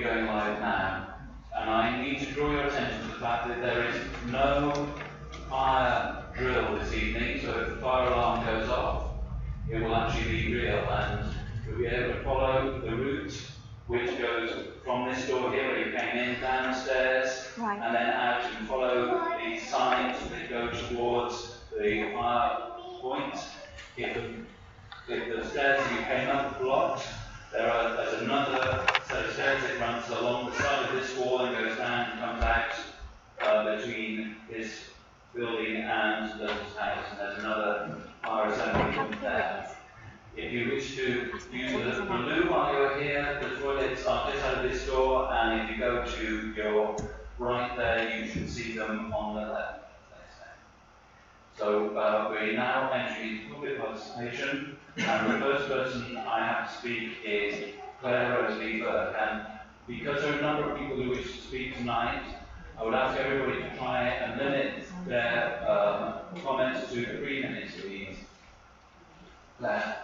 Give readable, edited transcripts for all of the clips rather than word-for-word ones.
be going live now. And I need to draw your attention to the fact that there is no fire drill this evening, so if the fire alarm goes off, it will actually be real, and you'll be able to follow the route which goes from this door here where you came in, down the stairs, and then out, and follow the signs that go towards the fire point. If the stairs that you came up blocked, there's another set of stairs that runs along the side of this wall and goes down and comes out between this building and the house, and there's another fire assembly point there. If you wish to use the loo while you're here, the toilets are just out of this door, and if you go to your right there, you should see them on the left. So we're now entering public participation, and the first person I have to speak is Claire Rosalie Burke. And because there are a number of people who wish to speak tonight, I would ask everybody to try and limit their comments to 3 minutes, please. Claire,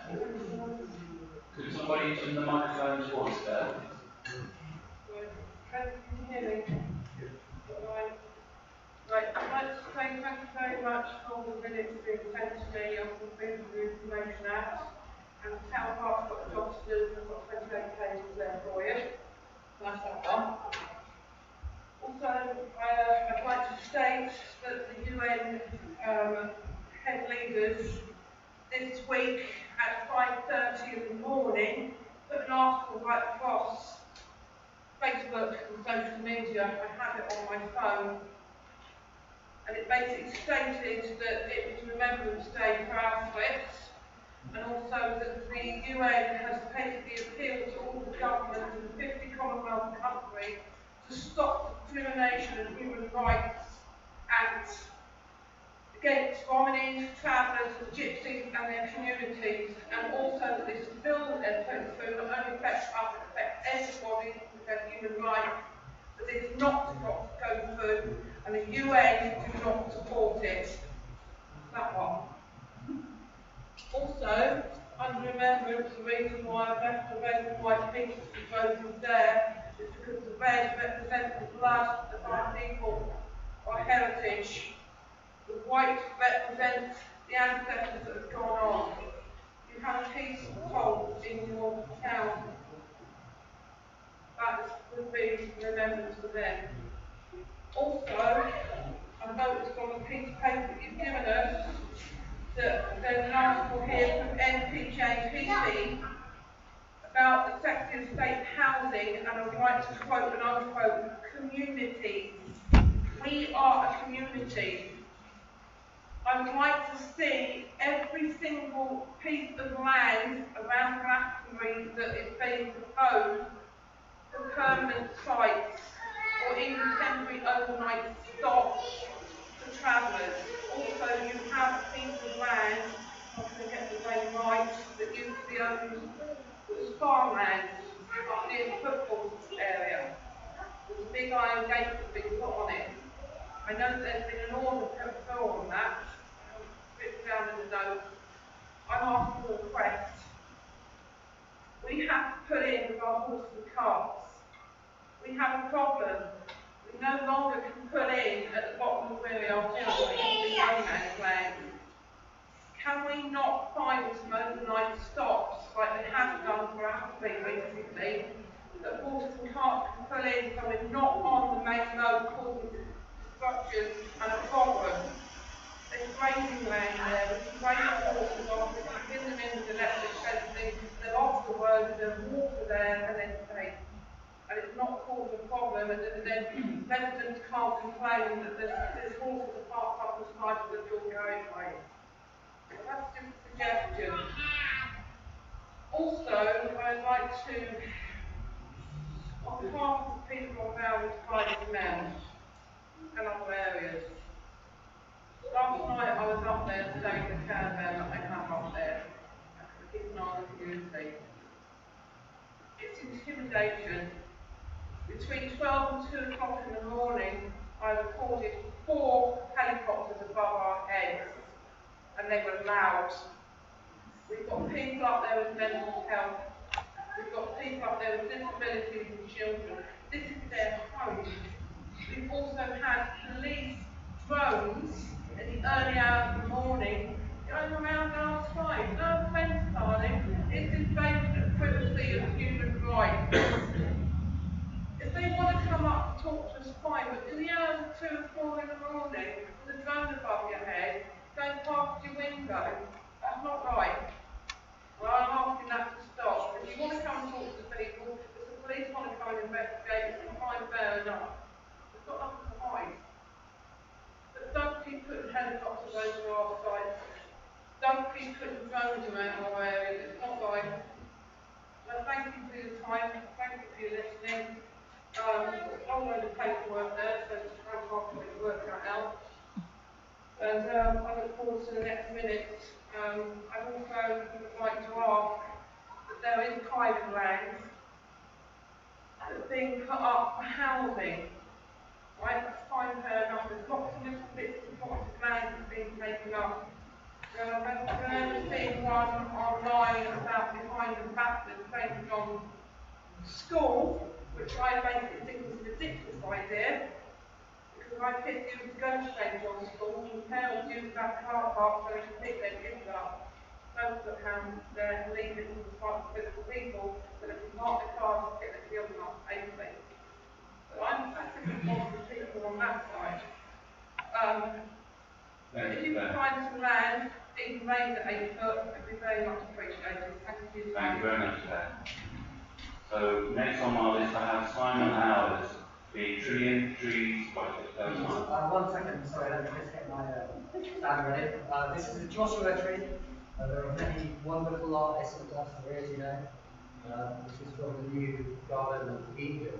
could somebody turn the microphone towards there? Can you hear me? Right, I'd like to say thank you very much for all the minutes being sent to me on the Freedom of Information Act, and the Town Park's got a job to do, and I've got 28 pages there for you. Nice that one. Also, I'd like to state that the UN head leaders this week at 5:30 in the morning put an article right across Facebook and social media. I have it on my phone. And it basically stated that it was Remembrance Day for Auschwitz, and also that the UN has basically appealed to all the governments in the 50 Commonwealth countries to stop discrimination and human rights acts against Romanies, travellers, gypsies and their communities, and also that this bill that they're putting through not only affects us, it affects everybody with their human rights, but it's not got to go through, and the UN do not support it. That one. Also, under remembrance, the reason why I've left the red and white pieces voted there is because the red represents the blood of our people, our heritage. The white represents the ancestors that have gone on. You have a piece told in your town. That would be remembrance for them. Also, I noticed on the piece of paper that you've given us that there's an article here from NPJPC about the Secretary of State housing, and I would like to quote and unquote, communities. We are a community. I would like to see every single piece of land around Glastonbury that is being proposed for permanent sites or even temporary overnight stops for travellers. Also, you have a piece of land, I'm not going to get the name right, that used to be owned as farmland up near the football area. There's a big iron gate that's been put on it. I know that there's been an order put through on that. Written down in the notes. I'm asking for a request. We have to put in with our horses and carts. We have a problem. We no longer can put in at the bottom of where we are building the no man's land. Can we not find some overnight stops like they have done for Appleby recently, that horses and carts can pull in so we're not on the main road causing disruption and a problem? There's grazing land there, we can graze the horses off, we can pin them in with electric fencing, they're off the road, there's water there, and then safe. And it's not causing a problem, and then residents can't complain that there's horses parked up the side of the dual carriageway. That's just a suggestion. Also, I'd like to, on behalf of the people around Private Mount and other areas, last night I was up there staying in the caravan that I have up there. Keep an eye on the community. It's intimidation. Between 12 and 2 o'clock in the morning, I recorded 4 helicopters above our heads, and they were loud. We've got people up there with mental health. We've got people up there with disabilities and children. homes. We've also had police drones in the early hours of the morning going around our site. No offence, darling, it's invasion of privacy of human rights. If they want to come up and talk to us, fine, but in the hours of 2 and 4 in the morning, with a drone above your head, going past your window, that's not right. Well, I'm asking that to stop. If you want to come and talk to people, if the police want to come and investigate, it's fine, fair enough. We've got nothing to hide. But don't keep putting helicopters over our sites. Don't keep putting drones around our areas. It's not right. Well, thank you for your time. Thank you for your listening. There's a whole load of paperwork there, so just how hard to work that out. And I look forward to the next minute. I also would like to ask that there is private land that's being put up for housing. Right, that's fine, fair enough. There's lots of little bits and lots of land that's being taken up. I've remember seeing one online about behind and backwards St. John's School, which I basically think was a ridiculous idea. Because my kids used to go to St. John's School, and parents used that car park so they could pick their kids up. Don't put hands there and leave it to the physical people so they can park their cars and pick their children up safely. So I'm actually one of the people on that side. If you can find some land, even raised at 8 foot, it would be very much appreciated. Thank you. Thank you very much for that. So next on my list I have Simon Howard, the Trillion Trees Project. One second, sorry, let me just get my stand ready. This is a Joshua tree. There are many wonderful artists in Glastonbury, as you know. This is from the new Garden of Eden.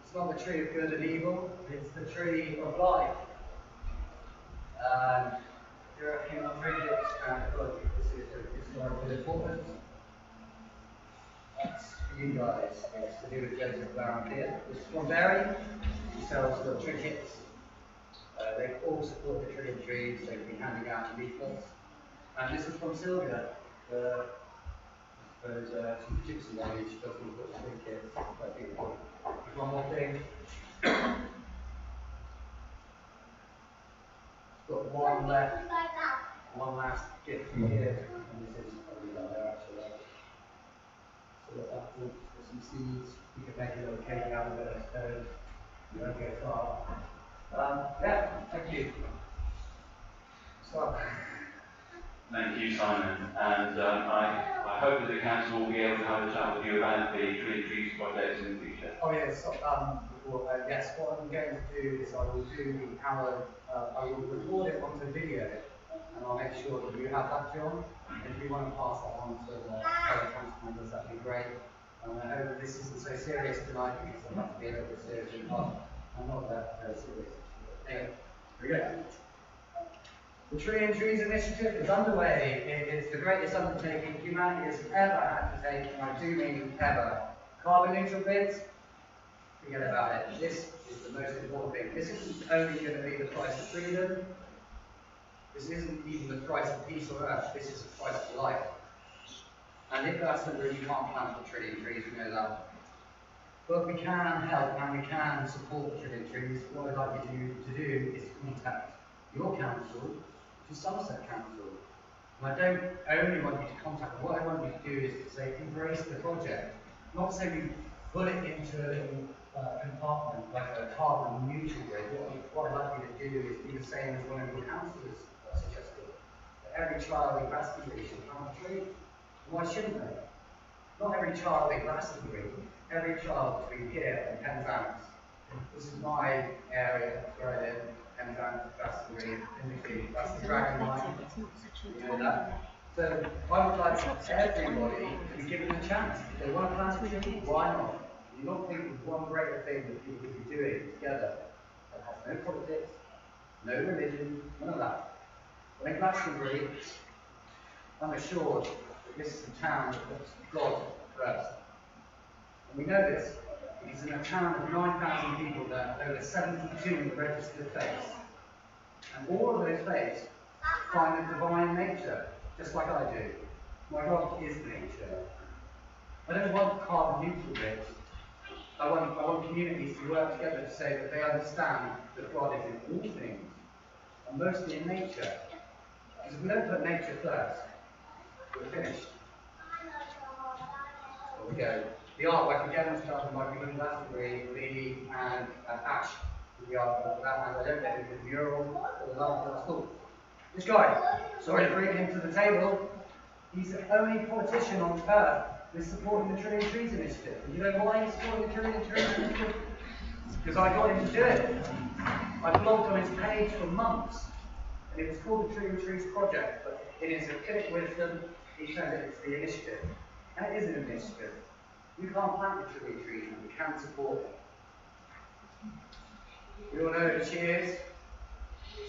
It's not the tree of good and evil, it's the tree of life. There are a few trinkets and look, this is historical importance. That's for you guys. It's to do with Joseph Brown here. This is from Barry. He sells little trinkets. They all support the Trillion Trees. They've been handing out leaflets. And this is from Sylvia. I suppose some gypsy lady. She doesn't put trinkets. Quite beautiful. One more thing. Got one left. One last gift from here. And this is probably not there actually. So what that for some seeds. You can make a little cake out of it, I suppose. You won't go far. Yeah, thank you. So. Thank you, Simon. And I hope that the council will be able to have a chat with you about the Trillion Trees projects in the future. Oh yes, yes. What I'm going to do is I will do I will record it onto video, and I'll make sure that you have that, John. And if you want to pass that on to the other council members, that'd be great. And I hope that this isn't so serious tonight because I have to be a little bit serious in part. I'm not that very serious. Anyway, here we go. The Trillion Trees Initiative is underway. It is the greatest undertaking humanity has ever had to take, and I do mean ever. Carbon neutral bids? Forget about it. This is the most important thing. This isn't only going to be the price of freedom. This isn't even the price of peace or earth. This is the price of life. And if that's not really, you can't plant the Trillion Trees, we know that. But we can help and we can support the Trillion Trees. What I'd like you to do is contact your council, which is Somerset Council. And I don't only want you to contact them. What I want you to do is to say, embrace the project. Not say we put it into a little compartment, like a carbon neutral grid. What I'd like you to do is be the same as one of your councillors suggested. That every child in Glastonbury should plant a tree. Why shouldn't they? Not every child in Glastonbury, every child between here and Penzance. This is my area where I live, Penzance, Glastonbury, in between. That's the dragon line. You know that? So I would like everybody to be given a chance. If they want to plant a tree, why not? You don't think there's one greater thing that people could be doing together that has no politics, no religion, none of that. But in Glastonbury, I'm assured that this is a town that puts God first. And we know this because in a town of 9,000 people there are over 72 registered faiths. And all of those faiths find the divine nature, just like I do. My God is nature. I don't want carbon neutral bits. I want communities to work together to say that they understand that God is in all things, and mostly in nature. Because if we don't put nature first, we're finished. There we go. The artwork again was started by people in Glastonbury, Lee and Ash. The artwork for that, and I don't know if it's a mural or the love of the school. This guy, sorry to bring him to the table, he's the only politician on earth who's supporting the Trillion Trees Initiative. And you know why he's supporting the Trillion Trees Initiative? Because I got him to do it. I blogged on his page for months, and it was called the Trillion Trees Project, but in his academic wisdom, he says it's the initiative. And it is an initiative. You can't plant the trillion trees, and we can support it. We all know who she is.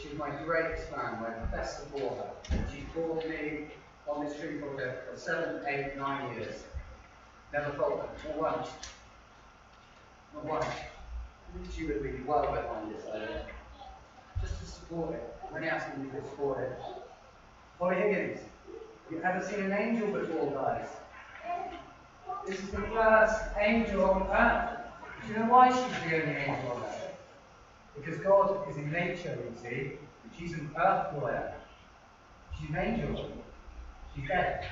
She's my greatest fan, my best supporter. She's brought me on this tree project for 7, 8, 9 years. Never told her, not once. Not once. She would be well behind this idea. Just to support it. I'm only asking you to support it. Holly Higgins, have you ever seen an angel before, guys? This is the first angel on earth. Do you know why she's the only angel on earth? Because God is in nature, you see. She's an earth warrior. She's an angel. She's dead.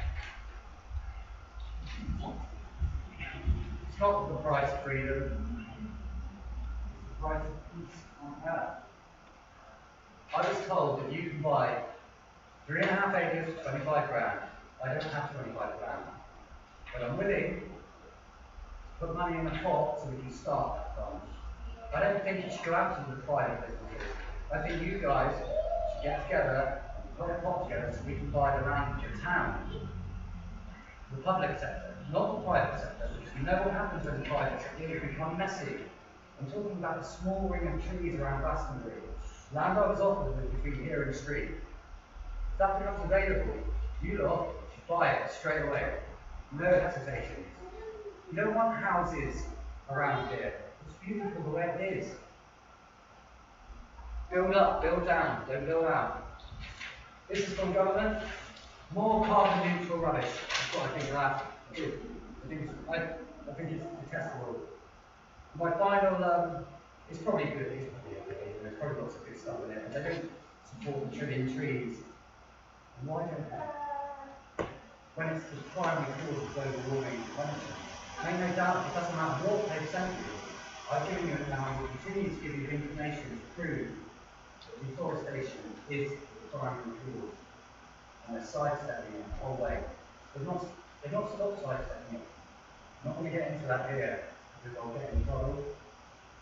It's not the price of freedom. It's the price of peace on earth. I was told that you can buy 3.5 acres for 25 grand. I don't have 25 grand. But I'm willing to put money in a pot so we can start that fund. I don't think it should go out to the private businesses. I think you guys should get together and put a pot together so we can buy the land for the town. The public sector, not the private sector, because we know what happens when the private sector becomes messy. I'm talking about the small ring of trees around Glastonbury. Land I was offered was between here and the street. If that becomes available, you lot should buy it straight away. No hesitation. You don't want houses around here. It's beautiful the way it is. Build up, build down, don't build out. This is from government. More carbon neutral rubbish. That's what I think of that. I think it's detestable. My final, it's probably good. It's probably okay. There's probably lots of good stuff in it, but they don't support the trillion trees. And why don't they? When it's the primary cause of global warming and climate change. Make no doubt, it doesn't matter what they've sent you. I've given you it now, and will continue to give you information to prove that deforestation is the primary cause. And they're sidestepping it the whole way. They've not stopped sidestepping it. I'm not going to get into that here, because I'll get in trouble,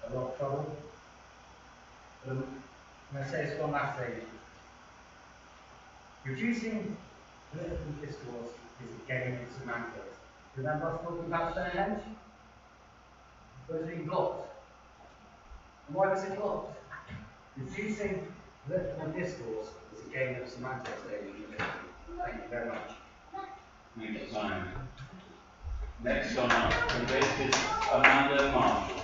a lot of trouble. But I'm going to say this one last thing. Reducing political discourse is a game of semantics. Remember us talking about Stonehenge? It was being blocked. And why was it blocked? Reducing political discourse is a game of semantics, ladies and gentlemen. Thank you very much. Thank you, Simon. Next on up from this is Amanda Marshall.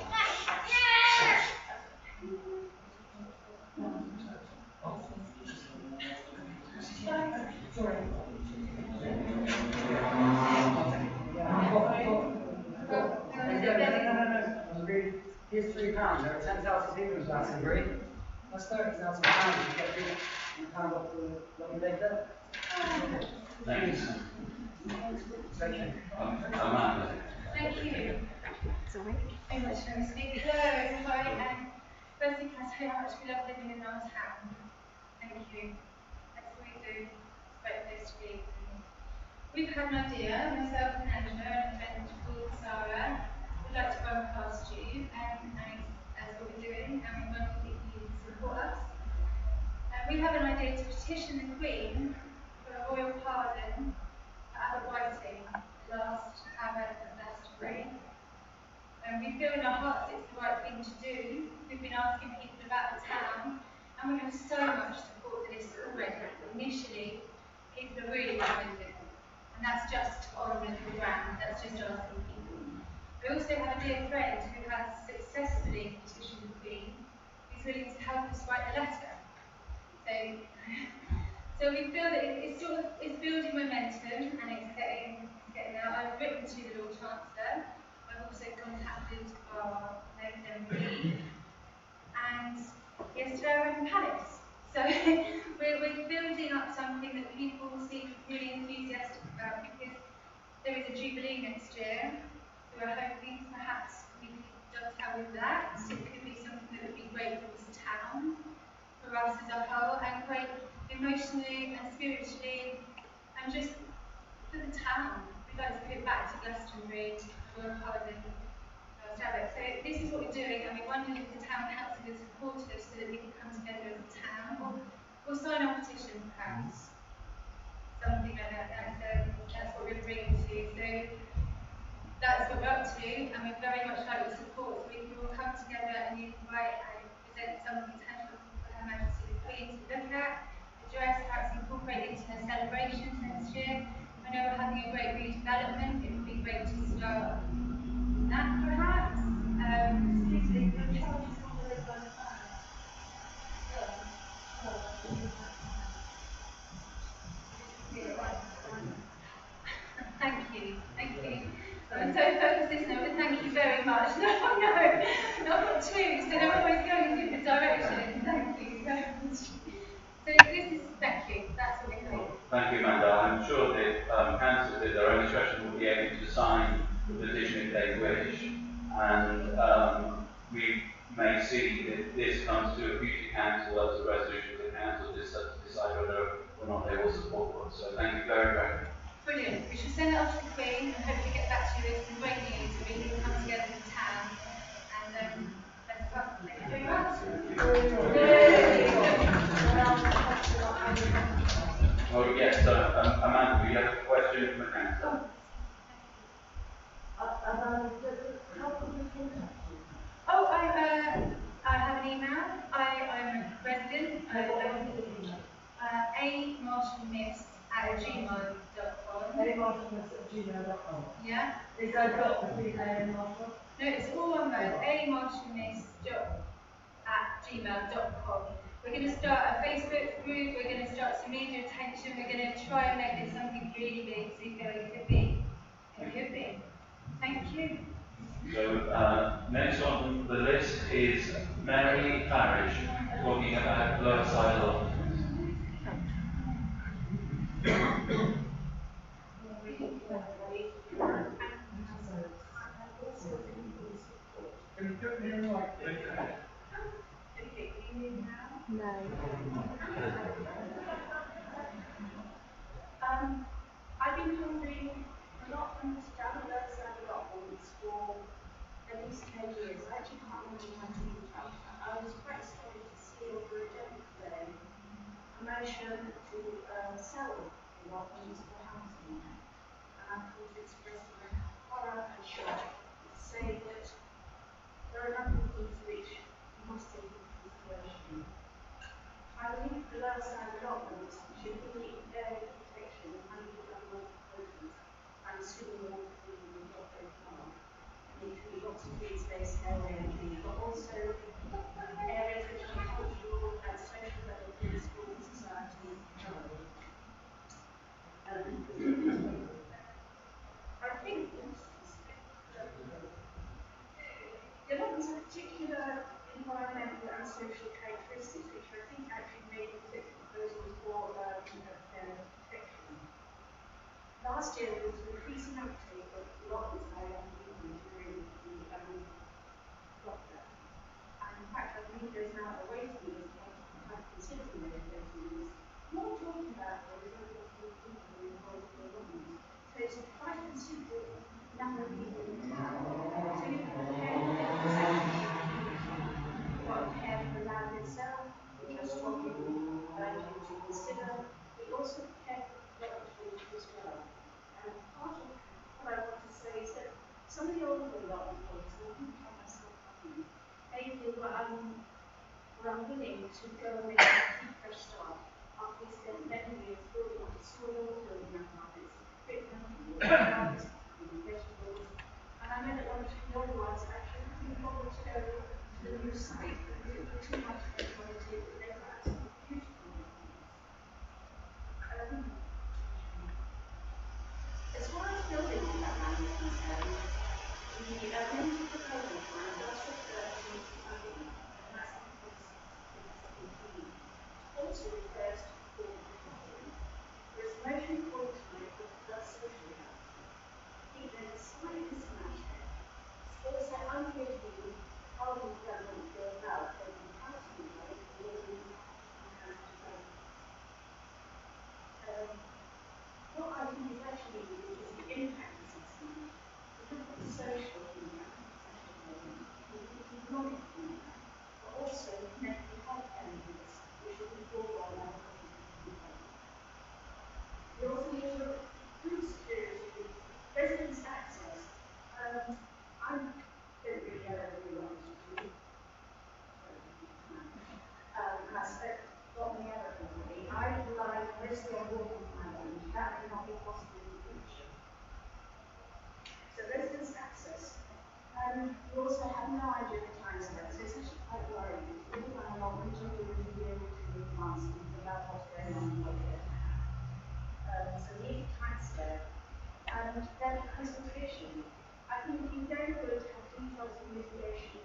Sorry. Here's £3. There are 10,000 people in Glastonbury. That's £30,000 to get £3 off the lovely later. Thanks. Thank you. Amanda. Thank you very much for speaking. Hello, everybody. Firstly, can I say how much we love living in our town? Thank you. That's what we do. It's a great place to be. We've had an idea, myself and Angela, and a friend called Sarah, would like to run past you, and that's what we're doing, and we want you to support us. We have an idea to petition the Queen for a royal pardon for Allotments, the last abbot of Glastonbury. And we feel in our hearts it's the right thing to do. We've been asking people about the town, and we have so much support for this already. Initially, people are really behind it. And that's just on the ground, that's just asking people. We also have a dear friend who has successfully petitioned the Queen, who's willing to help us write the letter. So we feel that it's building momentum and it's getting out. I've written to the Lord Chancellor, I've also contacted our MP, and yesterday I went in Paris. So we're building up something that people seem really enthusiastic about, because there is a Jubilee next year. So we're hoping perhaps we could dovetail with that. So it could be something that would be great for this town, for us as a whole, and great emotionally and spiritually, and just for the town. We'd like to give back to Glastonbury for a part of Sabbath. So this is what we're doing, and we wondered if the town council could support us so that we can come together as a town, or sign a petition perhaps. Something like that. That's what we're bringing to you. So that's what we're up to, and we'd very much like your support. So we can all come together and you can write and present something tangible for Her Majesty the Queen to look at, address, perhaps incorporate into her celebrations next year. I know we're having a great redevelopment. It would be great to start that perhaps. Excuse me, the charges on the list. Thank you. I'm so focused this now, but thank you very much. No, I've got two, so they're always going in different directions. Thank you very much. So this is, thank you, that's what we're doing. Thank you, Amanda. I'm sure the council, at their own discretion, will be able to sign the petition if they wish, and we may see that this comes to a future council as a resolution of the council to decide whether or not they will support us. So thank you very, very much. Brilliant. We shall send it off to the Queen and hopefully get back to you with some great news so we can come together in town. And let's go. Thank you very much. Oh, yes, Amanda, do you have a question from the council? I have an email. I'm a resident. amarshallmiss@gmail.com. amarshallmiss@gmail.com. Yeah. Is that dot between A and Marshall? No, it's all one word. amarshallmiss@gmail.com. We're going to start a Facebook group. We're going to start some media attention. We're going to try and make this something really big. So you know it could be. It could be. Thank you. So next on the list is Mary Parish talking about lower side allotments. I've been holding allotments, down the left side allotments for at least 10 years. I actually can't remember my team chapter. I was quite sorry to see over a today a motion to sell allotments for housing. And I thought expressed my horror and shock to say that there are a number of things which you must take into consideration. I believe the lower side allotments should be area protection and development programs. I'm assuming the one that we got very far. And it can be lots of green space area, but also areas which are cultural and social benefits for society. I think the allotments have particular environmental and social characteristics, which I think actually made the particular proposals for protection. Last year there was an increasing uptake of allotments by young people during the lockdown. And in fact, I believe there's now a waiting list of considering those more talking about those over people involved in allotments. So it's quite a considerable number of people in the town. So you compare the land itself, which I strongly urge you to consider. We also care for the development as well. And part of what I want to say is that some of the older allotment holders, and I think I myself haven't, they feel were unwilling to go away and keep fresh start after we spent many years building up the soil, building up markets, equipment, vegetables. And I know that one or two older ones actually couldn't bother to go to the new site because it was too much for them to do, but they were absolutely beautiful. As far as building on that land is concerned, mental development plan does refer to funding, and that's the policy. Also refers to formal recovery, whereas emotional quality work does social health. I think there's a slight mismatch there. Also, I'm here to be how the government go about taking counselling work delivering what I think is actually is the impact assessment. We look at the social impact, the economic impact, but also mental health benefits, which will be brought on by the We also need to look at food security, residents' access. I don't really know everyone to do. I spent what we ever company. I rely mostly on walking my own. That may not be possible in the future. So residents' access. We also have no idea of the time scale, so it's actually quite worrying. It's really run along which are doing a year to months and about what's going on and what we're going to have. So we need a time scale. And then consultation. I think it would be very good to have details of mitigation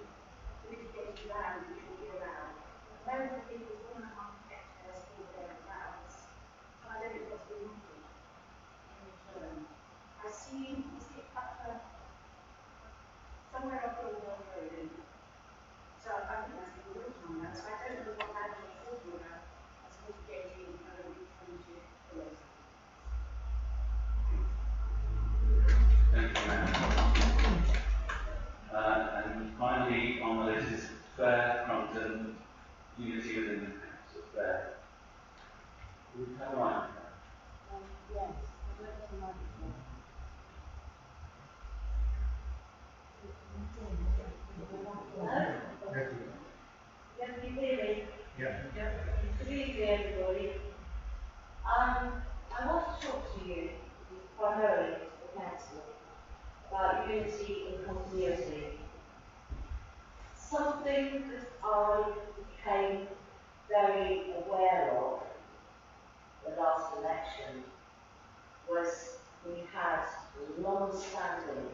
land which will be around. At the moment, I think it's 1.5 hectares for thereabouts. So I don't know what's been offered in return. I see, somewhere up on the road. So I think that's been worked on that. So I don't know what that is talking about as mitigating trying to follow. Thank you, Matt. And finally on the list is fair, Crompton, unity within the council. Fair. Would you have a line? Yes, I went to microphone. Hello? Can you hear me? Yeah. Good evening, everybody. I want to talk to you primarily, the council, about unity and continuity. Something that I became very aware of the last election was we had long-standing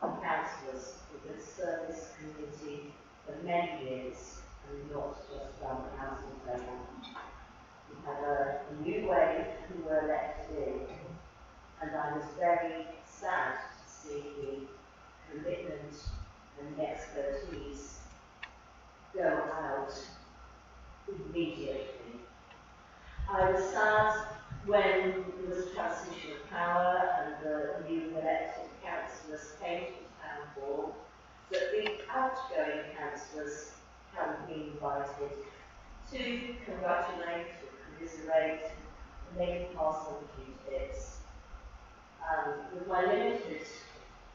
councillors with the service community for many years and not just done the council table. We had a new wave who were elected in, and I was very sad to see the commitment and the expertise go out immediately. I was sad when there was a transition of power and the new elected councillors came to the town hall, that the outgoing councillors hadn't been invited to congratulate or commiserate and maybe pass on a few tips. With my limited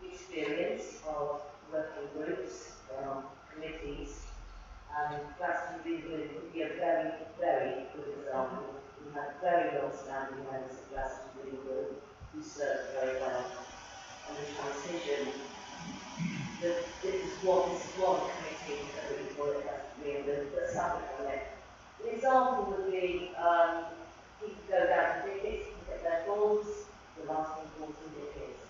experience of working groups, committees, Glastonbury would be a very, very good example. We had very long-standing members of Glastonbury who served very well. And the transition, this is one committee that we call it Glastonbury, but something from it. An example would be people go down to Dickens to get their forms, the last one forms in Dickens.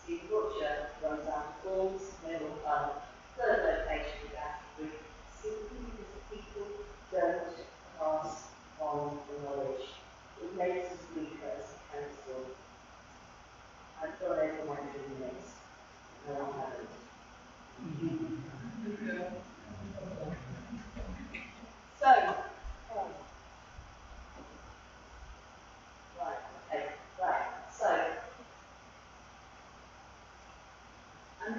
Steve Butcher runs out of forms, they will come. Third location is Glastonbury. Simply because people don't pass on the knowledge. It makes us weaker as a council. I've gone over my 2 minutes. No, I haven't. So, I'm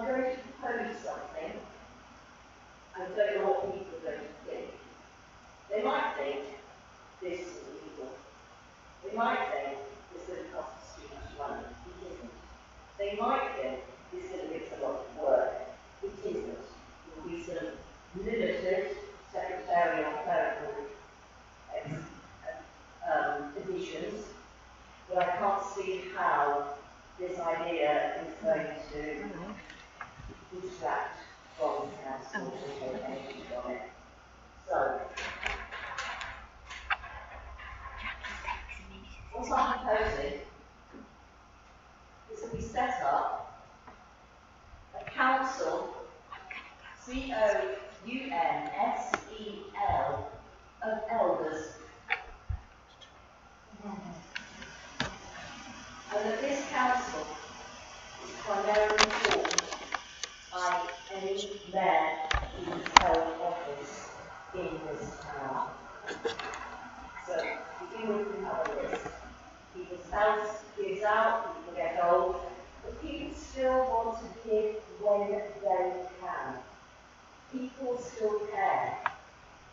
going to propose something COUNSEL of elders. And that this council is primarily formed by any mayor who has held office in this town. So, to begin with, we have a list. People's health gives out, people get old, but people still want to give when they can. People still care.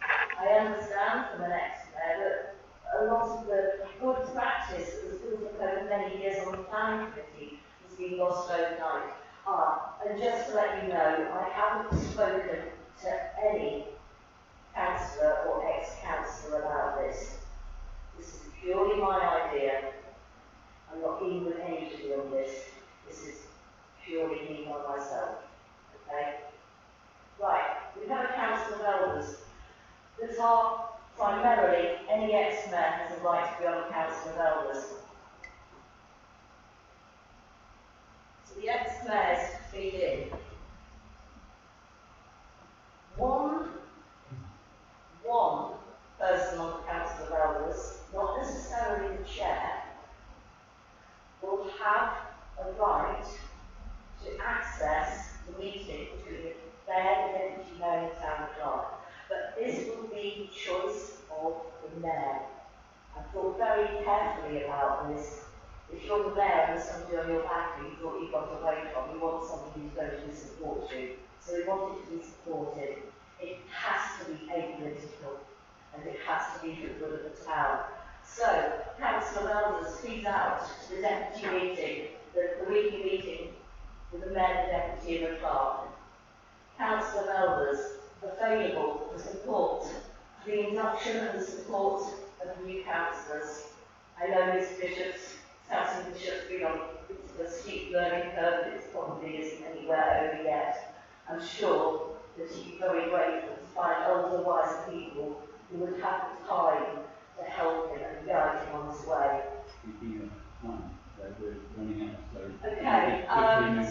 I understand from an ex-mayor that a lot of the good practice that was built up over many years on the planning committee has been lost overnight. And just to let you know, I haven't spoken to any councillor or ex-councillor about this. This is purely my idea. I'm not in with anybody on this. This is purely me by myself. Okay? Right, we have a council of elders that are primarily any ex-mayor has a right to be on a council of elders. So the ex-mayors feed in. One person on the council of elders, not necessarily the chair, will have a right to access the meeting between the mayor, the deputy mayor, and the town clerk. But this will be the choice of the mayor. I thought very carefully about this. If you're the mayor and there's somebody on your back who you thought you got away from, you want somebody who's going to support you. So we want it to be supported. It has to be apolitical, and it has to be for the good of the town. So, Council of Elders feeds out to the deputy meeting, the weekly meeting with the mayor, the deputy, and the clerk. Council of Elders available for support, the induction and the support of new councillors. I know Miss Bishop's, Sampson Bishop's been on a steep learning curve, it probably isn't anywhere over yet. I'm sure that he'd be very grateful to find older, wiser people who would have the time to help him and guide him on his way. Okay,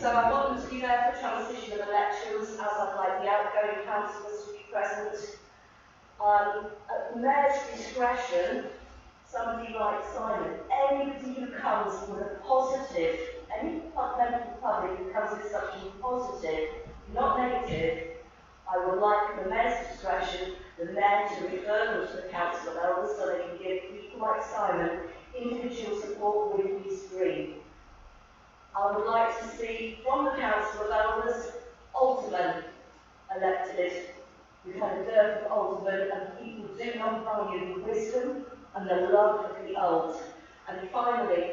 so I want them to be there for transition of elections, as I'd like the outgoing councillors to be present. At the mayor's discretion, somebody like Simon, anybody who comes with a positive, any member of the public who comes with something positive, not negative, I would like at the mayor's discretion, the mayor to refer them to the council of elders so they can give people like Simon individual support with his dream. I would like to see from the council of elders aldermen elected. We've had a dearth of aldermen, and people do not value the wisdom and the love of the old. And finally,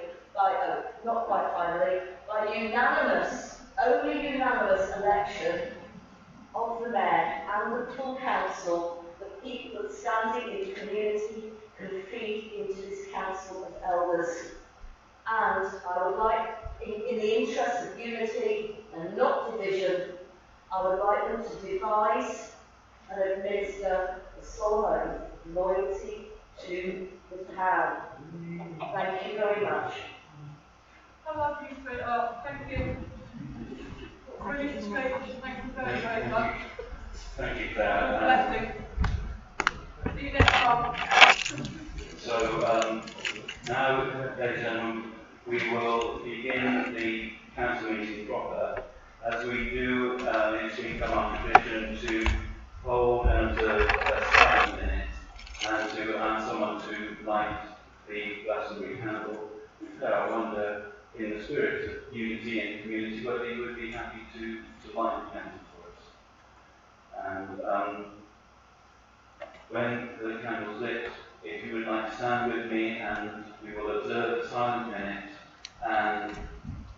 not quite finally, by unanimous, only unanimous election of the mayor and the full council, the people that standing in the community can feed into this council of elders. And I would like, in the interest of unity and not division, I would like them to devise and administer a solemn oath of loyalty to the town. Thank you very much. I love you, sweetheart. Thank you. Brilliant speech. Thank you very, very much. Thank you, Claire. Blessing. See you next time. So, now, ladies and gentlemen, we will begin the council meeting proper. As we do, it's become our tradition to hold and observe a silent minute and to ask someone to light the Glastonbury candle. I wonder, in the spirit of unity and community, whether you would be happy to light the candle for us. And when the candle's lit, if you would like to stand with me, and we will observe the silent minute. And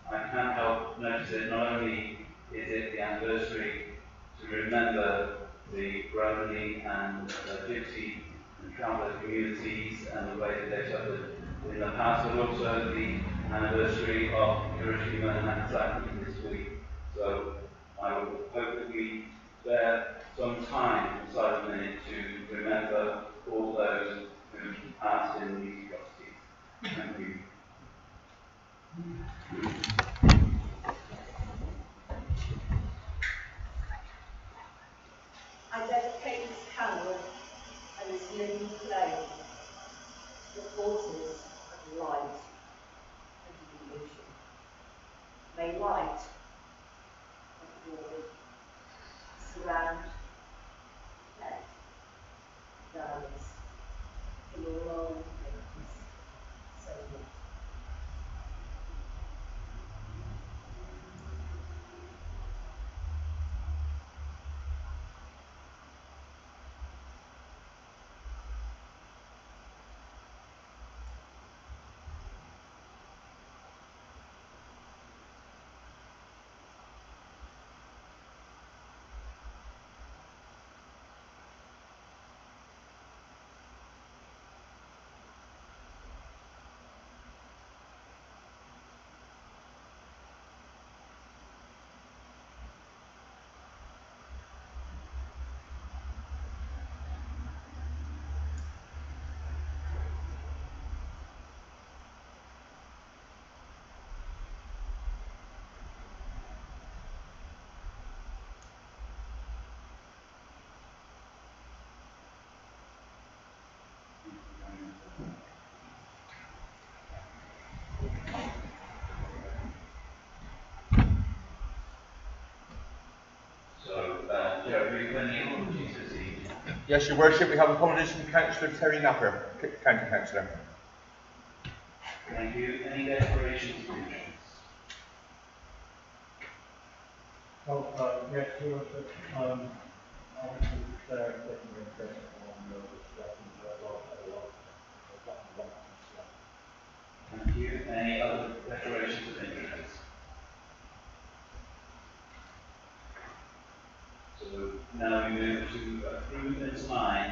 I can't help noticing, not only is it the anniversary to remember the Romany and Gypsy and traveller communities and the way that they suffered in the past, but also the anniversary of Hiroshima and Nagasaki this week. So I would hope that we spare some time inside a minute to remember all those who passed in these atrocities. Thank you. empowered and is living flame to the forces of light and illusion. May light avoid, surround, protect, guidance in your role makers. So what? So, Joe, have you got any apologies this evening? Yes, Your Worship, we have apologies from Councillor Terry Napper, County Councillor. Thank you. Any declarations of interest? Yes, Your Worship, I want to declare a definite interest on the Glastonbury allotments. Thank you. Any other declarations of interest? So now we move to approve and sign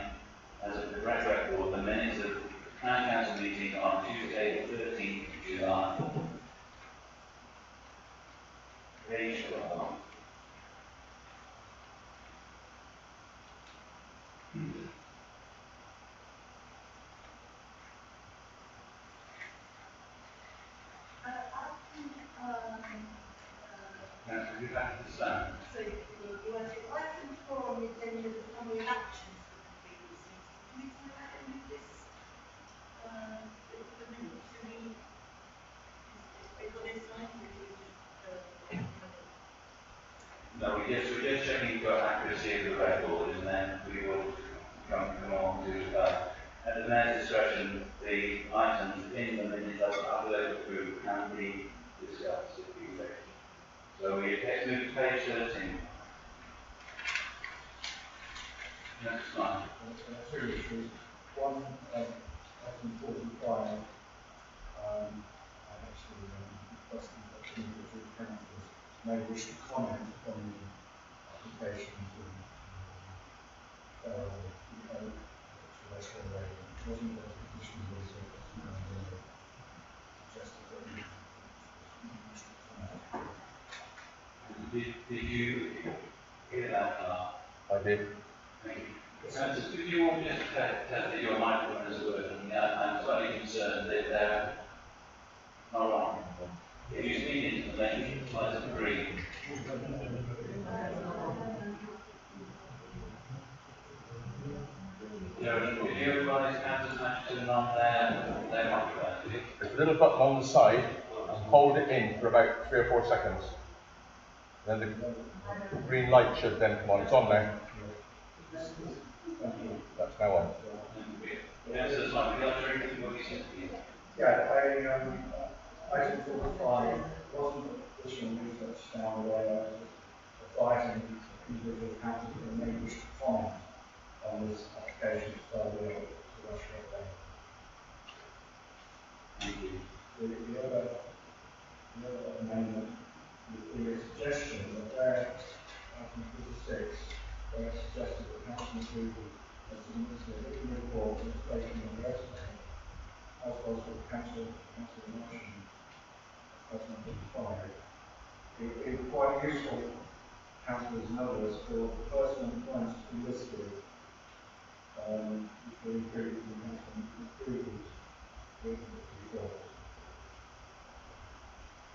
as a correct record the minutes of the Town Council meeting on Tuesday the 13th of July. Page 12. Now, to be back to the stand. So, Your Worship, item 4 on the agenda, the summary of actions for the previous meeting. Can we tie that in with this, the minutes? Do we, we've got this line, or do we just, No, we're just checking for accuracy of the record, and then we will come on to, at the mayor's discretion, the items in the minutes that are approved can be discussed if you wish. So we let's move to page 13. Next slide. Two issues. One, item 45, I actually requested that individual councillors may wish to comment on the application to Glastonbury. It wasn't a petition, it was suggested that you wish to comment. Did you hear that? I did. Thank you. Francis, could you all just test that your microphone is working? I'm slightly concerned that they're not on. If you speak into the link, let's agree. Joe, could you advise councillors not to turn on their microphone, please? There's a little button on the side, hold it in for about 3 or 4 seconds. Then the green light should then come on. It's on now. That's now on. Councillors, like, would you like to repeat what you said, please? Yeah, item 45 wasn't additional research down where advising individual councillors that may wish to comment on this application to Russia. Thank you. The other amendment would be a suggestion that where item 46, where it suggested that council include a written report illustrating the resume, as was with council motion item 55. It would be quite useful, councillors and others, for the personal points to be listed before including the council approvals with the report.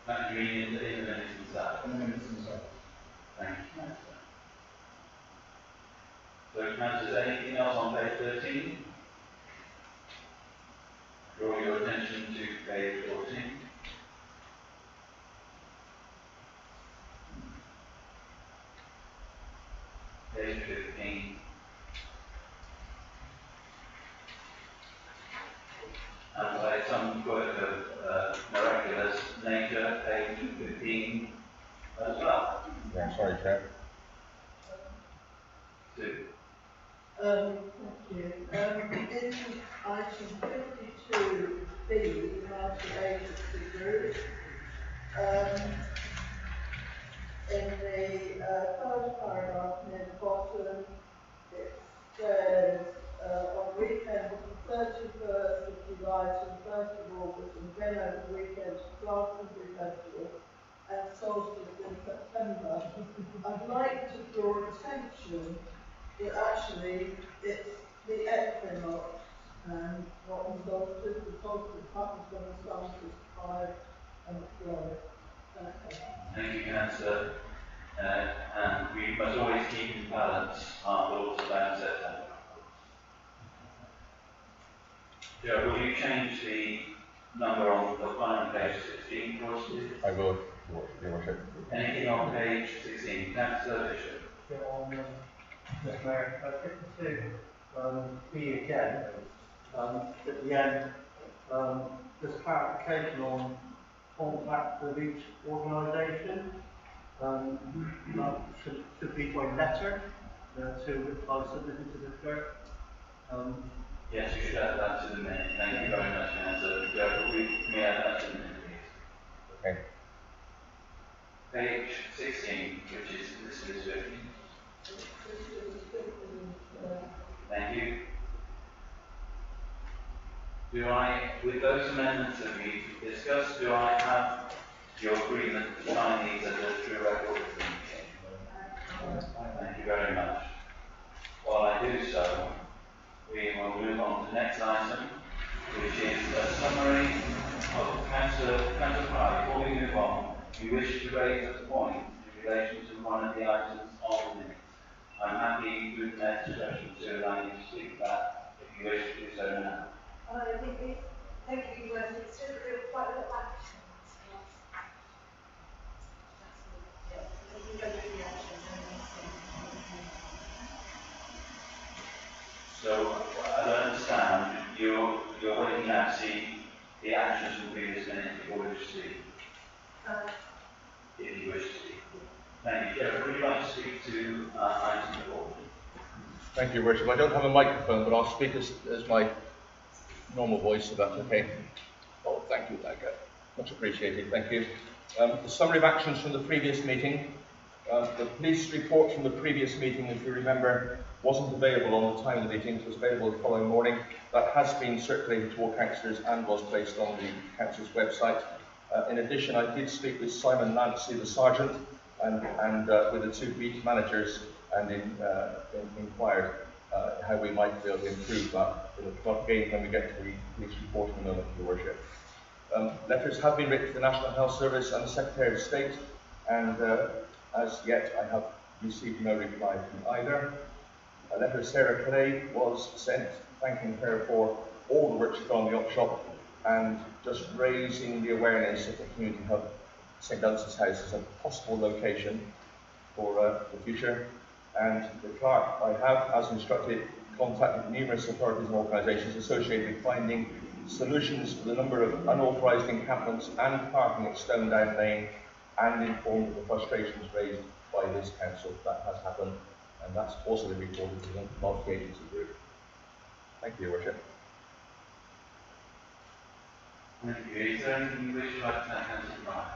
That you mean in the minutes themselves? In the minutes themselves. Thank you. So, councillors, anything else on page 13? Draw your attention to page 14. Page 15. And by some work of miraculous nature, page 15 as well. Yeah, sorry, Chair. Sue. Thank you. In item 52B, the multi-agency group, in the third paragraph near the bottom, it says on weekend of the 31st of July to the 1st of August, and then over the weekend to Glastonbury Festival, and solstice in September. I'd like to draw attention that actually it's the equinox, and what the solstice happens when the sun is high and low. Thank you, Councillor. And we must always keep in balance our thoughts about September. Joe, will you change the number on the final page 16 for us, please? I will, Your Worship. Anything on page 16? Councillor Bishop. Mr. Mayor, 52, B again, at the end, there's clarification on contact with each organisation. Should be by letter to reply submitted to the clerk. Yes, you should add that to the minute. Thank you very much, Councillor. Joe, can we add that to the minute, please? Okay. Page 16, which is listed as 15. Thank you. With those amendments that we've discussed, do I have your agreement to sign these as a true record of the meeting? Thank you very much. While I do so, we will move on to the next item, which is a summary of Councillor Pride. Before we move on, we wish to raise a point in relation to one of the items on the minutes. I'm happy with their discretion to allow you to speak to that if you wish to do so now. Thank you, it's just quite a lot of action. So, I don't understand, you're waiting now to see the actions from the previous minute before you wish to speak. If you wish to speak. Thank you. Jeff, would you like to speak to item 4? Thank you, Your Worship. I don't have a microphone, but I'll speak as my normal voice, if that's okay. Oh, thank you, Dagger. Much appreciated, thank you. The summary of actions from the previous meeting. The police report from the previous meeting, if you remember, wasn't available on the time of the meeting, it was available the following morning. That has been circulated to all councillors and was placed on the council's website. In addition, I did speak with Simon Nancy, the sergeant, and with the 2 beat managers, and inquired how we might be able to improve that. Again, when we get to the police report in a moment, Your Worship. Letters have been written to the National Health Service and the Secretary of State, and as yet I have received no reply from either. A letter to Sarah Clay was sent thanking her for all the work she's done in the op shop and just raising the awareness of the community hub, St Dunstan's House, as a possible location for the future. And the clerk, I have, as instructed, contacted numerous authorities and organisations associated with finding solutions for the number of unauthorised encampments and parking at Stone Down Lane, and informed of the frustrations raised by this council. That has happened, and that's also been reported to the multi-agency group. Thank you, Your Worship. Thank you. Is there anything you wish to add to that, Councillor Pride?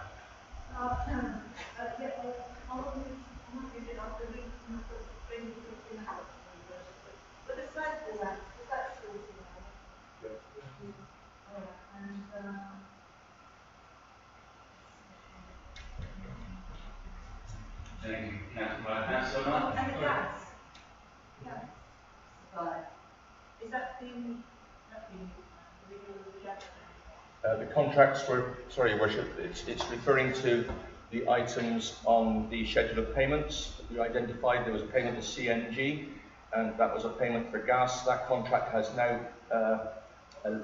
But the site is that still Thank you, Councillor Martin. and the gas. Supply. Is that been The contracts were, sorry, Your Worship, it's referring to the items on the schedule of payments that we identified. There was a payment to CNG, and that was a payment for gas. That contract has now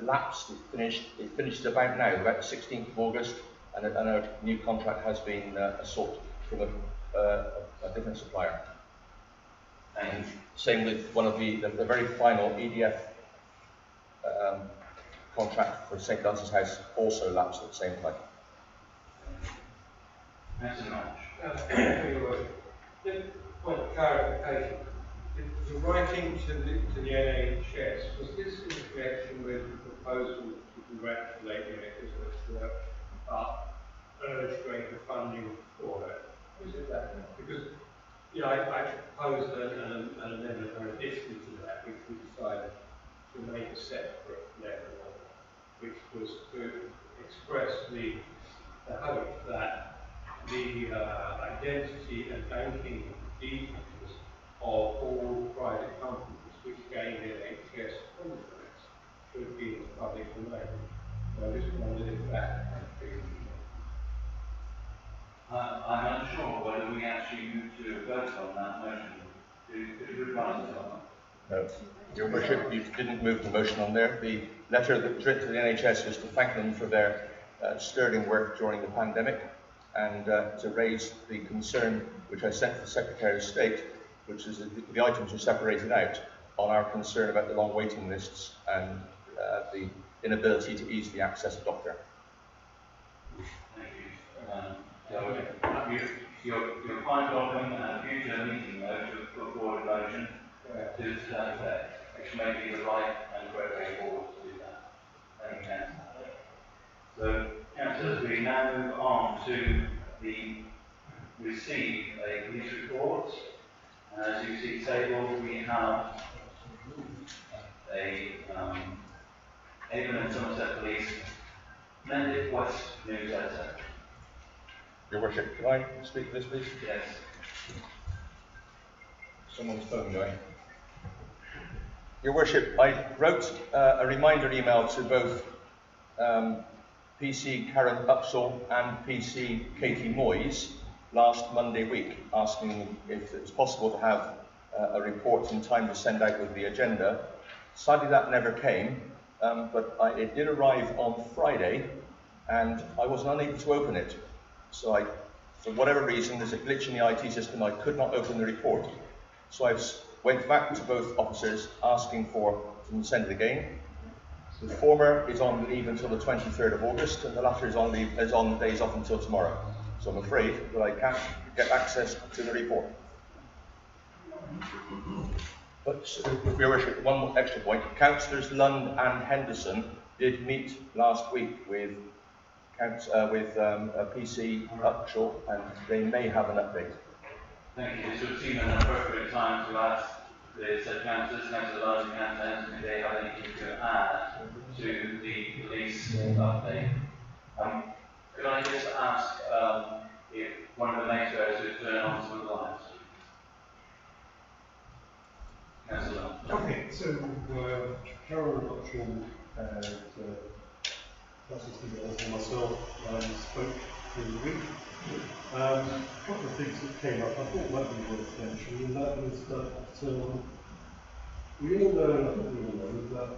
lapsed. It finished about now, about the 16th of August, and a new contract has been sought from a different supplier. And same with one of the very final EDF contract for St. Dunstan's House also lapsed at the same time. Thanks so much. Just a point of clarification. The writing to the NHS, was this in connection with the proposal to congratulate the NHS work up, urge greater funding for it? Was it that? Because I proposed an amendment in addition to that, which we decided to make a separate letter, which was to express the hope that the identity and banking details of all private companies which gain NHS contracts should be in the public domain. So I just wondered if that had been. I'm unsure whether we actually need to vote on that motion. Could you advise us on that? No. Your Worship, you didn't move the motion on there. The letter that was written to the NHS was to thank them for their sterling work during the pandemic, and to raise the concern which I sent to the Secretary of State, which is the items were separated out, on our concern about the long waiting lists and the inability to easily access a doctor. Thank you. You're quite welcome at a future meeting, though, to put forward a motion to that effect, which may be the right and correct way forward to do that. Thank you, Councillor. So, Councillors, we now move on to the receive a police report. As you see tabled, we have a Avon and Somerset Police Mendip West newsletter. Your Worship, can I speak to this, please? Yes. Someone's phone going. Your Worship, I wrote a reminder email to both PC Karen Upsall and PC Katie Moyes last Monday week, asking if it was possible to have a report in time to send out with the agenda. Sadly, that never came, but it did arrive on Friday, and I was unable to open it. So for whatever reason, there's a glitch in the IT system. I could not open the report. So I went back to both officers asking for them to send it again. The former is on leave until the 23rd of August, and the latter is on days off until tomorrow. So I'm afraid that I can't get access to the report. But, Your Worship, one more extra point. Councillors Lund and Henderson did meet last week with PC Upshaw, and they may have an update. Thank you. This would seem an appropriate time to ask the said councillors, Councillor Lund and Councillor Henderson, if they have anything to add to the police update. Could I just ask if one of the maestros would turn on some of the lights? Councillor Lund. Okay, so Carol Upshaw and Councillor Stevens and myself spoke during the week. A couple of things that came up I thought might be worth mentioning, and that was that we all know, and I think we all know, that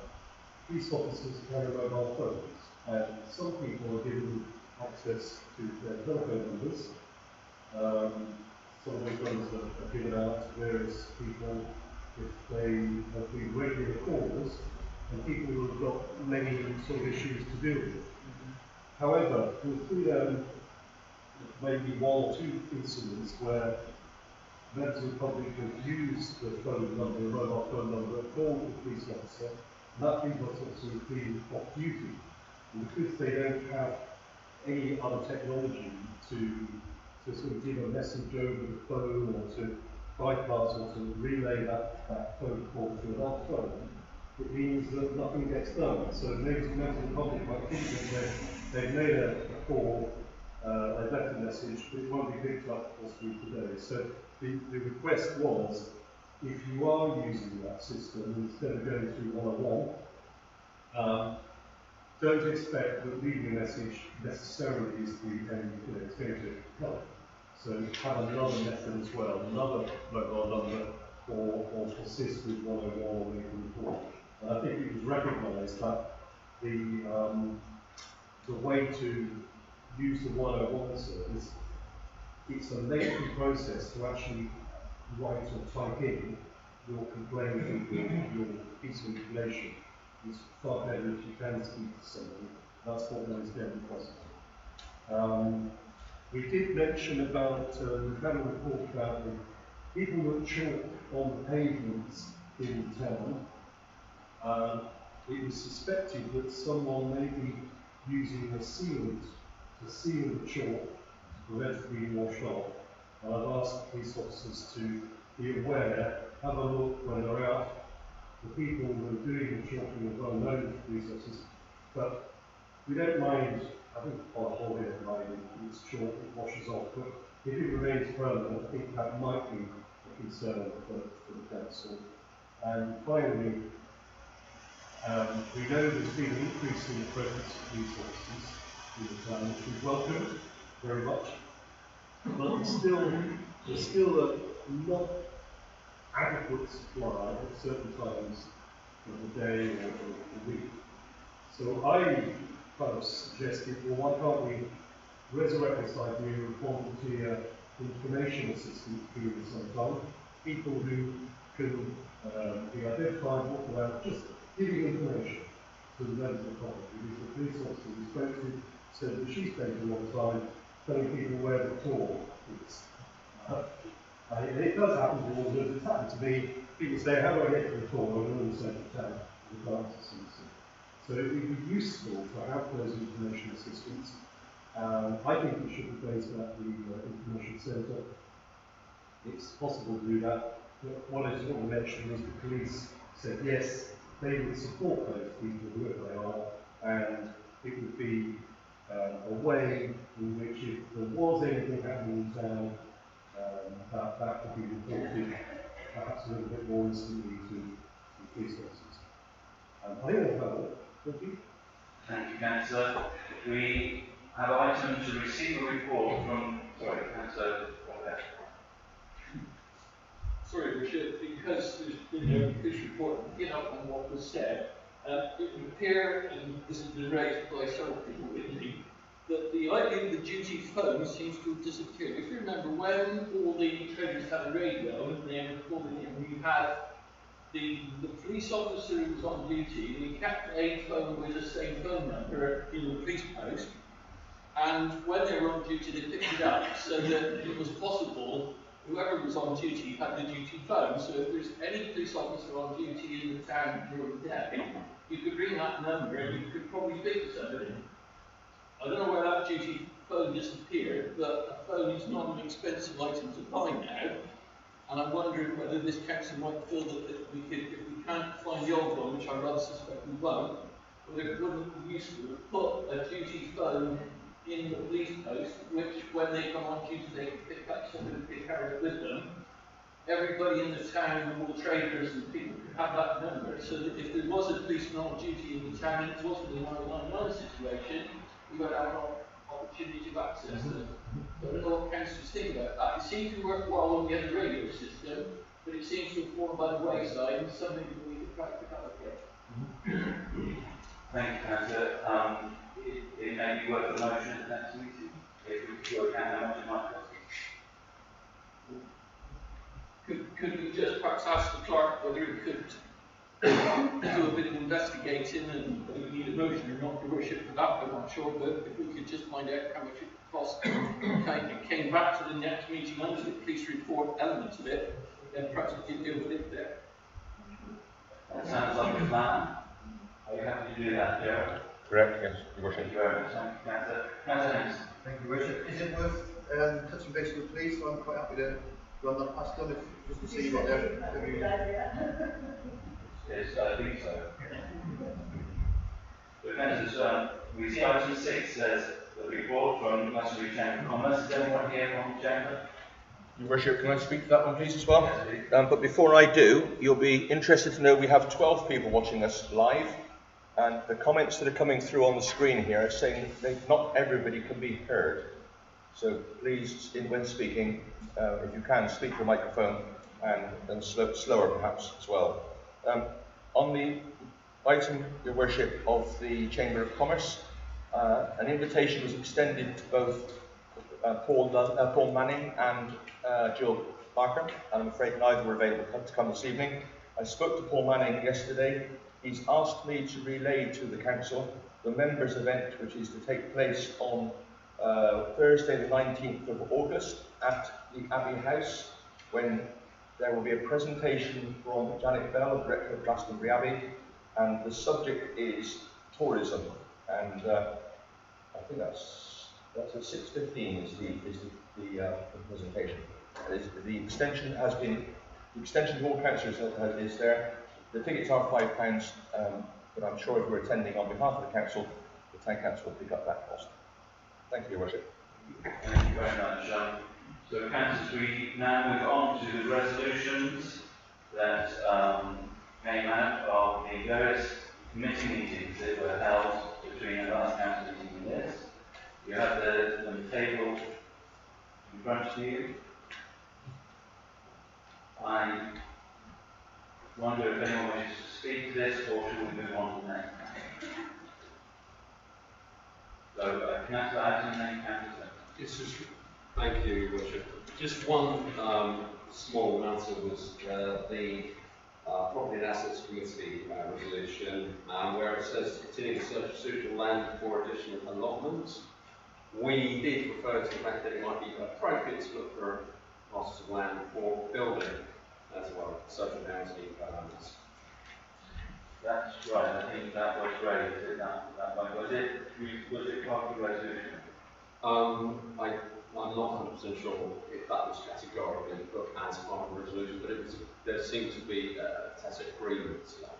police officers carry mobile phones, and some people are given access to their telephone numbers. Some of those numbers are given out to various people if they have been regular calls, and people who have got many sort of issues to deal with. However, we've seen maybe one or two incidents where members of the public have used the phone number, the mobile phone number, called the police officer, and that police officer has been off duty. And because they don't have any other technology to sort of give a message over the phone or to bypass or to relay that phone call to another phone, it means that nothing gets done. So maybe members of the public might think that they've made a call, they've left a message, but it won't be picked up possibly today. So the request was, if you are using that system, instead of going through 101, don't expect that leaving a message necessarily is it's going to help. So have another method as well, another mobile number or assist with 101 or make a report. And I think it was recognised that the way to use the 101 service, it's a lengthy process to actually write or type in your complaint or your piece of information. It's far better if you can speak to somebody. That's what one is getting possible. We did mention about, we've had a report about the people that chalk on the pavements in the town. It was suspected that someone may be using a sealant to seal the chalk to prevent it being washed off. And I've asked police officers to be aware, have a look when they're out. The people who are doing the chalking are well known to police officers, but we don't mind, I think on the whole here, it's chalk, it washes off, but if it remains permanent, I think that might be a concern for the council. And finally, we know there's been an increase in the presence of police officers in the town, which we welcome very much, but there's still a not adequate supply at certain times of the day or the week. So I kind of suggested, well, why can't we resurrect this idea of volunteer information assistance during some time? People who can be identified, walk around, just giving information to the members of the public. Because the police officer we spoke to said that she spent a lot of time telling people where the tour is. And it does happen to all of us. It's happened to me. People say, how do I get to the tour? I'm in the central town. So it would be useful to have those information assistants. I think we should replace that with the information centre. It's possible to do that. What I just want to mention is the police said yes, they would support those people whoever they are, and it would be a way in which if there was anything happening in town, that could be reported perhaps a little bit more instantly to police officers. I think that's about it. Thank you. Thank you, Councillor. We have items to receive a report from, sorry, Councillor. Sorry, Richard, because there's been a police report picking up on what was said, it would appear, and this has been raised by several people with me, that the idea of the duty phone seems to have disappeared. If you remember, when all the traders had a radio and they were calling in, you had the police officer who was on duty, and he kept a phone with the same phone number in the police post, and when they were on duty, they picked it up so that it was possible whoever was on duty had the duty phone. So if there's any police officer on duty in the town during the day, you could ring that number and you could probably speak to somebody. I don't know where that duty phone disappeared, but a phone is not an expensive item to buy now. And I'm wondering whether this council might feel that if we can't find the old one, which I rather suspect we won't, whether it wouldn't be useful to put a duty phone in the police post, which when they come on duty they can pick up something and they carry it with them. Everybody in the town, all traders and people could have that number, so that if there was a policeman on duty in the town and it wasn't a 999 situation, we would have an opportunity to access them. So I don't know what councillors think about that. It seems to work well on the other radio system, but it seems to have fallen by the wayside and something that we could try to pick up again. Thank you, Councillor. It may be worth a motion at the next meeting, if we could work out how much it might cost. Could we just perhaps ask the clerk whether he could do a bit of investigating, and whether we need a motion or not, your worship, for that, I'm not sure, but if we could just find out how much it cost, and came back to the next meeting under the police report elements of it, then perhaps we could deal with it there. That sounds like a plan. Are you happy to do that, Gerald? Correct, yes, your worship. Thank you very much. Thank you, Councillor. Councillor Haynes. Thank you, Worship. Is it worth touching base with the police? I'm quite happy to run that past them just to see what they're doing. Yes, I think so. The Councillors, we see item 6 says the report from Glastonbury Chamber of Commerce. Is anyone here from the Chamber? Your worship, can I speak to that one please as well? Yes, please. But before I do, you'll be interested to know we have 12 people watching us live, and the comments that are coming through on the screen here are saying that not everybody can be heard. So please, when speaking, if you can, speak to a microphone and slower perhaps as well. On the item, Your Worship, of the Chamber of Commerce, an invitation was extended to both Paul Manning and Jill Barker, and I'm afraid neither were available to come this evening. I spoke to Paul Manning yesterday. He's asked me to relay to the Council the members' event, which is to take place on Thursday the 19th of August at the Abbey House, when there will be a presentation from Janet Bell, Director of Glastonbury Abbey, and the subject is tourism. And I think that's at 6:15 is the presentation. The extension has been, the extension to all councillors is there. The tickets are £5, but I'm sure if you're attending on behalf of the council, the town council will pick up that cost. Thank you, Your Worship. Thank you very much. So, councillors, we now move on to the resolutions that came out of the various committee meetings that were held between the last council meeting and this. You have them tabled in front of you. I wonder if anyone wishes to speak to this, or should we move on to the next? So, Councillor Addison, then Councillor. It's just, thank you, Your Worship. Just one small matter was the Property and Assets Committee resolution, where it says to continue the search for suitable land for additional allotments. We did refer to the fact that it might be appropriate to look for parcels of land for building as well, social housing developments. That's right, I think that was raised, is that one? Was it part of the resolution? I'm not 100% sure if that was categorically put as part of the resolution, but there seemed to be a tacit agreement to that.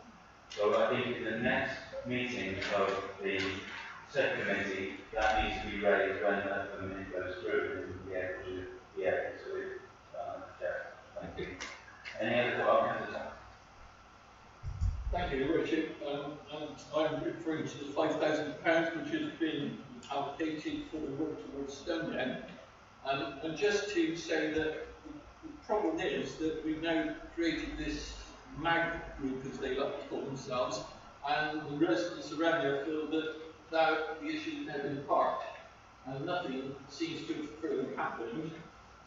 So I think in the next meeting of the subcommittee, that needs to be raised when the minute goes through, and we'll be able to check. Thank you. Any other comments? Thank you, Your Worship. I'm referring to the £5,000 which has been allocated for the work towards Stonehenge. And just to say that the problem is that we've now created this MAG group, as they like to call themselves, and the residents around there feel that now the issue has now been parked, and nothing seems to have further happened.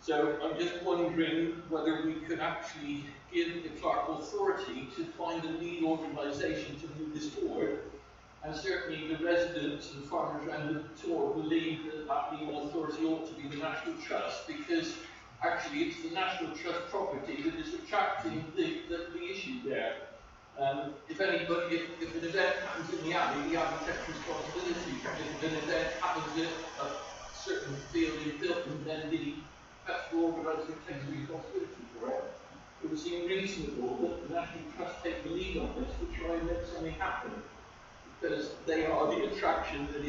So I'm just wondering whether we could actually give the clerk authority to find a lead organisation to move this forward. And certainly the residents and farmers around the tour believe that that lead authority ought to be the National Trust, because actually it's the National Trust property that is attracting the issue there. If an event happens in the Abbey takes responsibility. If an event happens at a certain field in Filton, then the festival organiser takes responsibility for it. It would seem reasonable that the National Trust take the lead on this to try and make something happen, because they are the attraction that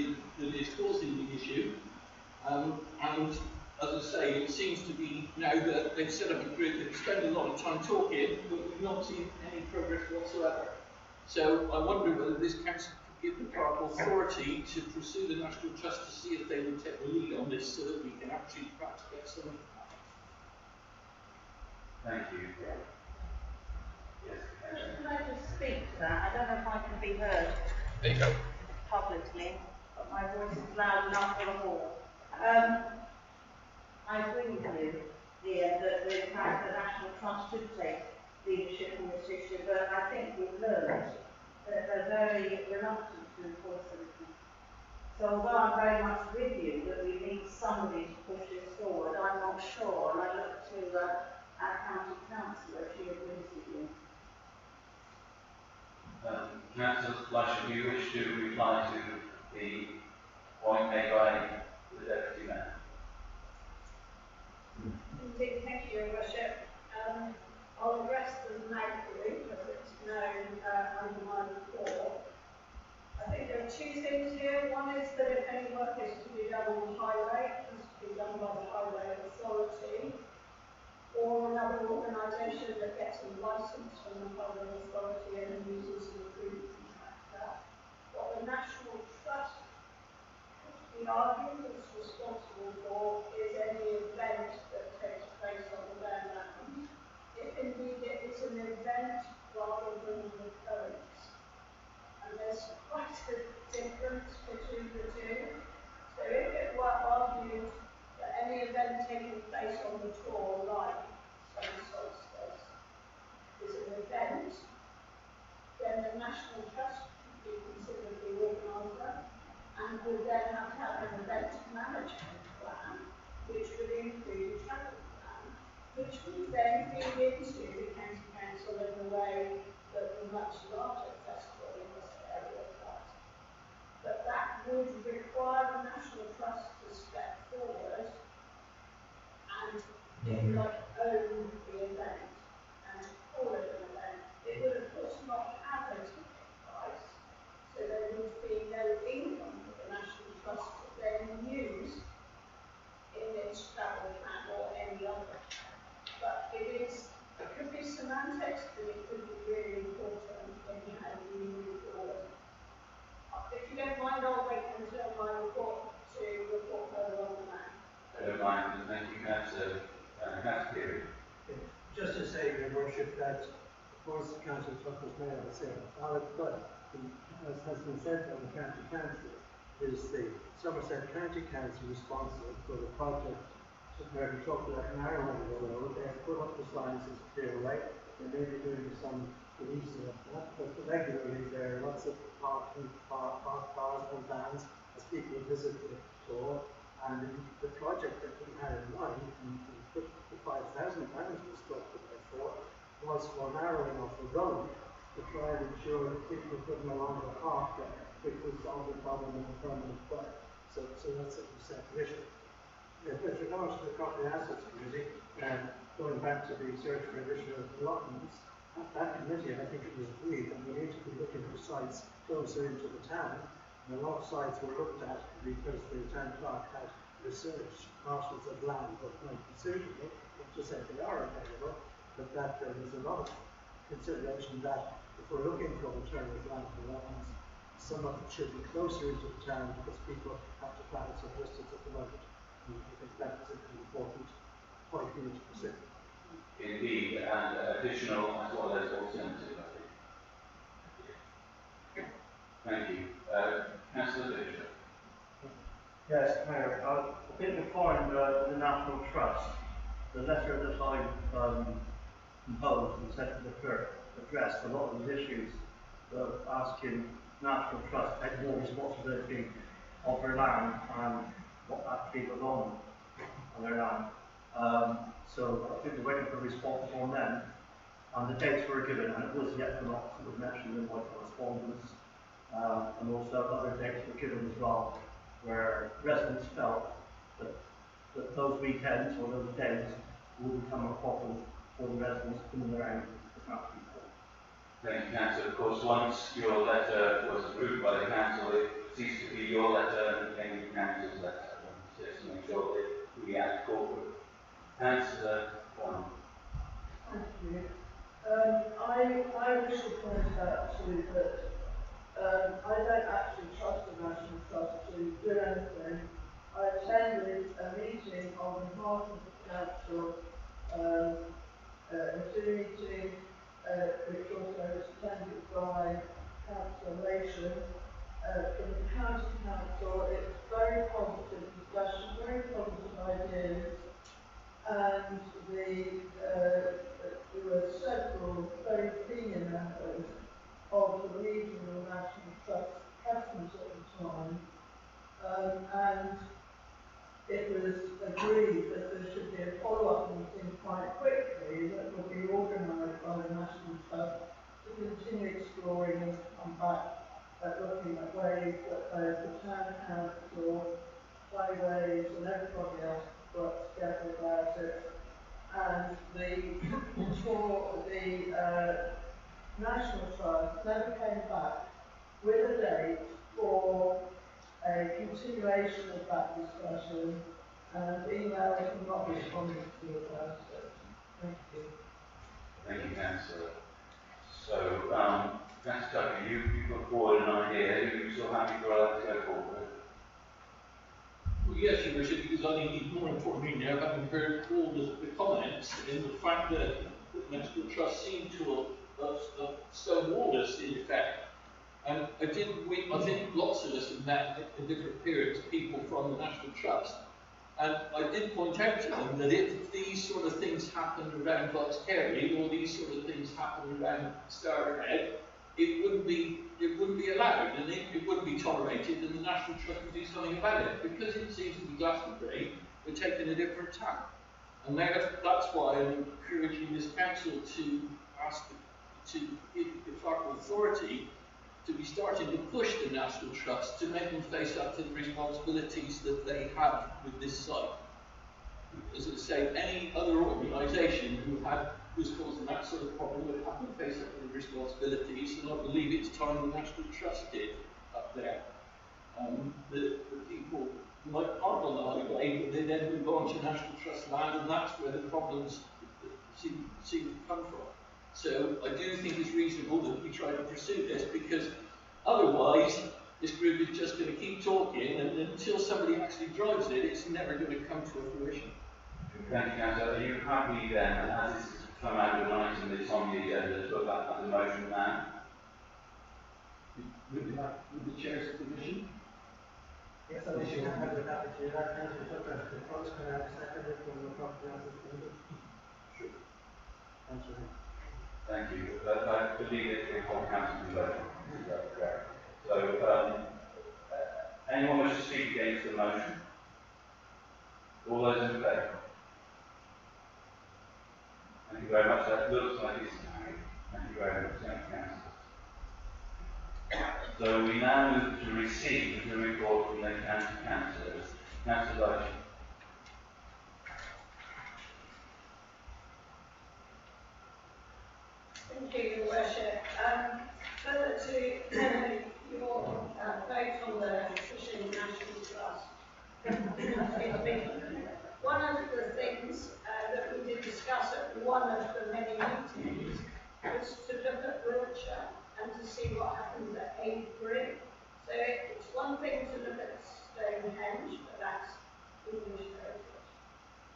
is causing the issue. And as I say, it seems to be now that they've set up a group, they've spent a lot of time talking, but we've not seen any progress whatsoever. So I wonder whether this council could give the clerk authority to pursue the National Trust to see if they would take the lead on this, so that we can actually perhaps get something. Thank you. Yes. Can I just speak to that? I don't know if I can be heard. There you go. Publicly, but my voice is loud enough for them all. I agree with you, dear, that the fact that the National Trust should take leadership in this issue, but I think we've learned that they're very reluctant to enforce anything. So although I'm very much with you that we need somebody to push this forward, I'm not sure, and I look to our county councillor if she agrees with you. Councillor Flush, do you wish to reply to the point made by the Deputy Mayor? Indeed, thank you, Your Worship. I'll address the MAG group as it's known under my report. I think there are two things here. One is that if any work is to be done on the highway, it has to be done by the Highway Authority, or another organisation that gets a licence from the Highway Authority and uses an approved contractor. What the National Trust could be argued is responsible for is any event that takes place on their land. If there's quite a difference between the two. So if it were argued that any event taking place on the tour, like Sun Solstice, is an event, then the National Trust could be considered the organiser and would then have to have an event management plan, which would include a travel plan, which would then feed into the county council in a way that the much larger festival in this area does. But that would require the National Trust to step forward and, if you like, own the event and call it an event. It would, of course, not have a ticket price, so there would be no income for the National Trust to then use in its travel plan or any other. But it could be semantics, but it could be really important in how we move forward. If you don't mind, I'll wait until my report to report further on that. I don't mind, and thank you, Councillor Cassidy. Just to say, Your Worship, that of course the Council Truckers may have a say on it, but as has been said by the County Council, is the Somerset County Council responsible for the project where we talked about narrowing the road. They have put up the signs as clear away. They may be doing some policing of that, but regularly there are lots of cars and vans as people visit the tour. And the project that we had in mind, and the £5,000 was talked about for, was for narrowing of the road to try and ensure that people could no longer park there, which would solve the problem in a permanent way. So that's a separate issue. With regards to the Property Assets Committee, going back to the search for additional allotments, at that committee I think it was agreed that we need to be looking for sites closer into the town. And a lot of sites were looked at because the town clerk had researched parcels of land that might be suitable, not to say they are available, but that there was a lot of consideration that if we're looking for alternative land allotments, some of it should be closer into the town because people have to travel some distance at the moment. I think that is an important point we need to consider. Indeed, and additional as well as alternative, I think. Thank you. Councillor Bishop. Yes, Mayor. I think you'll find the National Trust, the letter that I composed and sent to the clerk addressed a lot of these issues of asking National Trust to take more responsibility of their land and what actually belongs on their land. So I think we're waiting for a response from them, and the dates were given, and it was yet to not, it was mentioned in my correspondence, and also other dates were given as well, where residents felt that those weekends or those days will become a problem for the residents in and around the country. Thank you, Councillor. Of course, once your letter was approved by the Council, it ceased to be your letter and became the Council's letter. Just to make sure that we act corporate. Councillor Brown. Thank you. I wish to point out too that I don't actually trust the National Trust to do anything. I attended a meeting on behalf of the Council, a Zoom meeting, which also was attended by Councillor Nation from the County Council. It was very positive discussion, very positive ideas, and there were several very senior members of the Regional National Trust customers at the time, and it was agreed that there should be a follow-up meeting quite quickly that would be organised by the National Trust to continue exploring and come back at looking at ways that the Town Council, highways and everybody else work together about it. And the National Trust never came back with a date for a continuation of that discussion, and emails have not responded to about it. Thank you. Thank you, Councillor. So, Councillor Tucker, you put forward an idea. Are you still happy for us to go forward? Well, yes, Your Worship, because I think more importantly now, having heard all the comments and the fact that the National Trust seemed to have stonewalled us in effect, and I think lots of us have met in different periods people from the National Trust. And I did point out to them that if these sort of things happened around Bucks Carey, or these sort of things happened around Starhead, it wouldn't be allowed, and it wouldn't be tolerated, and the National Trust would do something about it. Because it seems to be Glastonbury, we're taking a different tack. And that's why I'm encouraging this council to give the local authority to be starting to push the National Trust to make them face up to the responsibilities that they have with this site. As I say, any other organisation who's causing that sort of problem would have to face up to the responsibilities, and I believe it's time the National Trust did up there. The people might park on the highway, but they then move on to National Trust land, and that's where the problems seem to come from. So I do think it's reasonable that we try to pursue this, because otherwise this group is just going to keep talking, and until somebody actually drives it, it's never going to come to a fruition. Thank you, Councillor. Are you happy then, as this has come out of an item that's on the agenda, to put that as a motion now? With the chair's permission? Yes, I wish you had with that, but you have to put that to folks can have seconded from the property as Sure. Councillor. Thank you. I believe it's on council vote. Is that correct? So, anyone wish to speak against the motion? All those in favour? Thank you very much. That looks like it's carried. Thank you very much. Thank you, Councillor. So we now move to receive the report from the county councillors. Councillor Loach. Thank you, Your Worship. Further to your vote on the Fishing National Trust, I think one of the things that we did discuss at one of the many meetings was to look at Wiltshire and to see what happens at Avebury. So it's one thing to look at Stonehenge, but that's English heritage.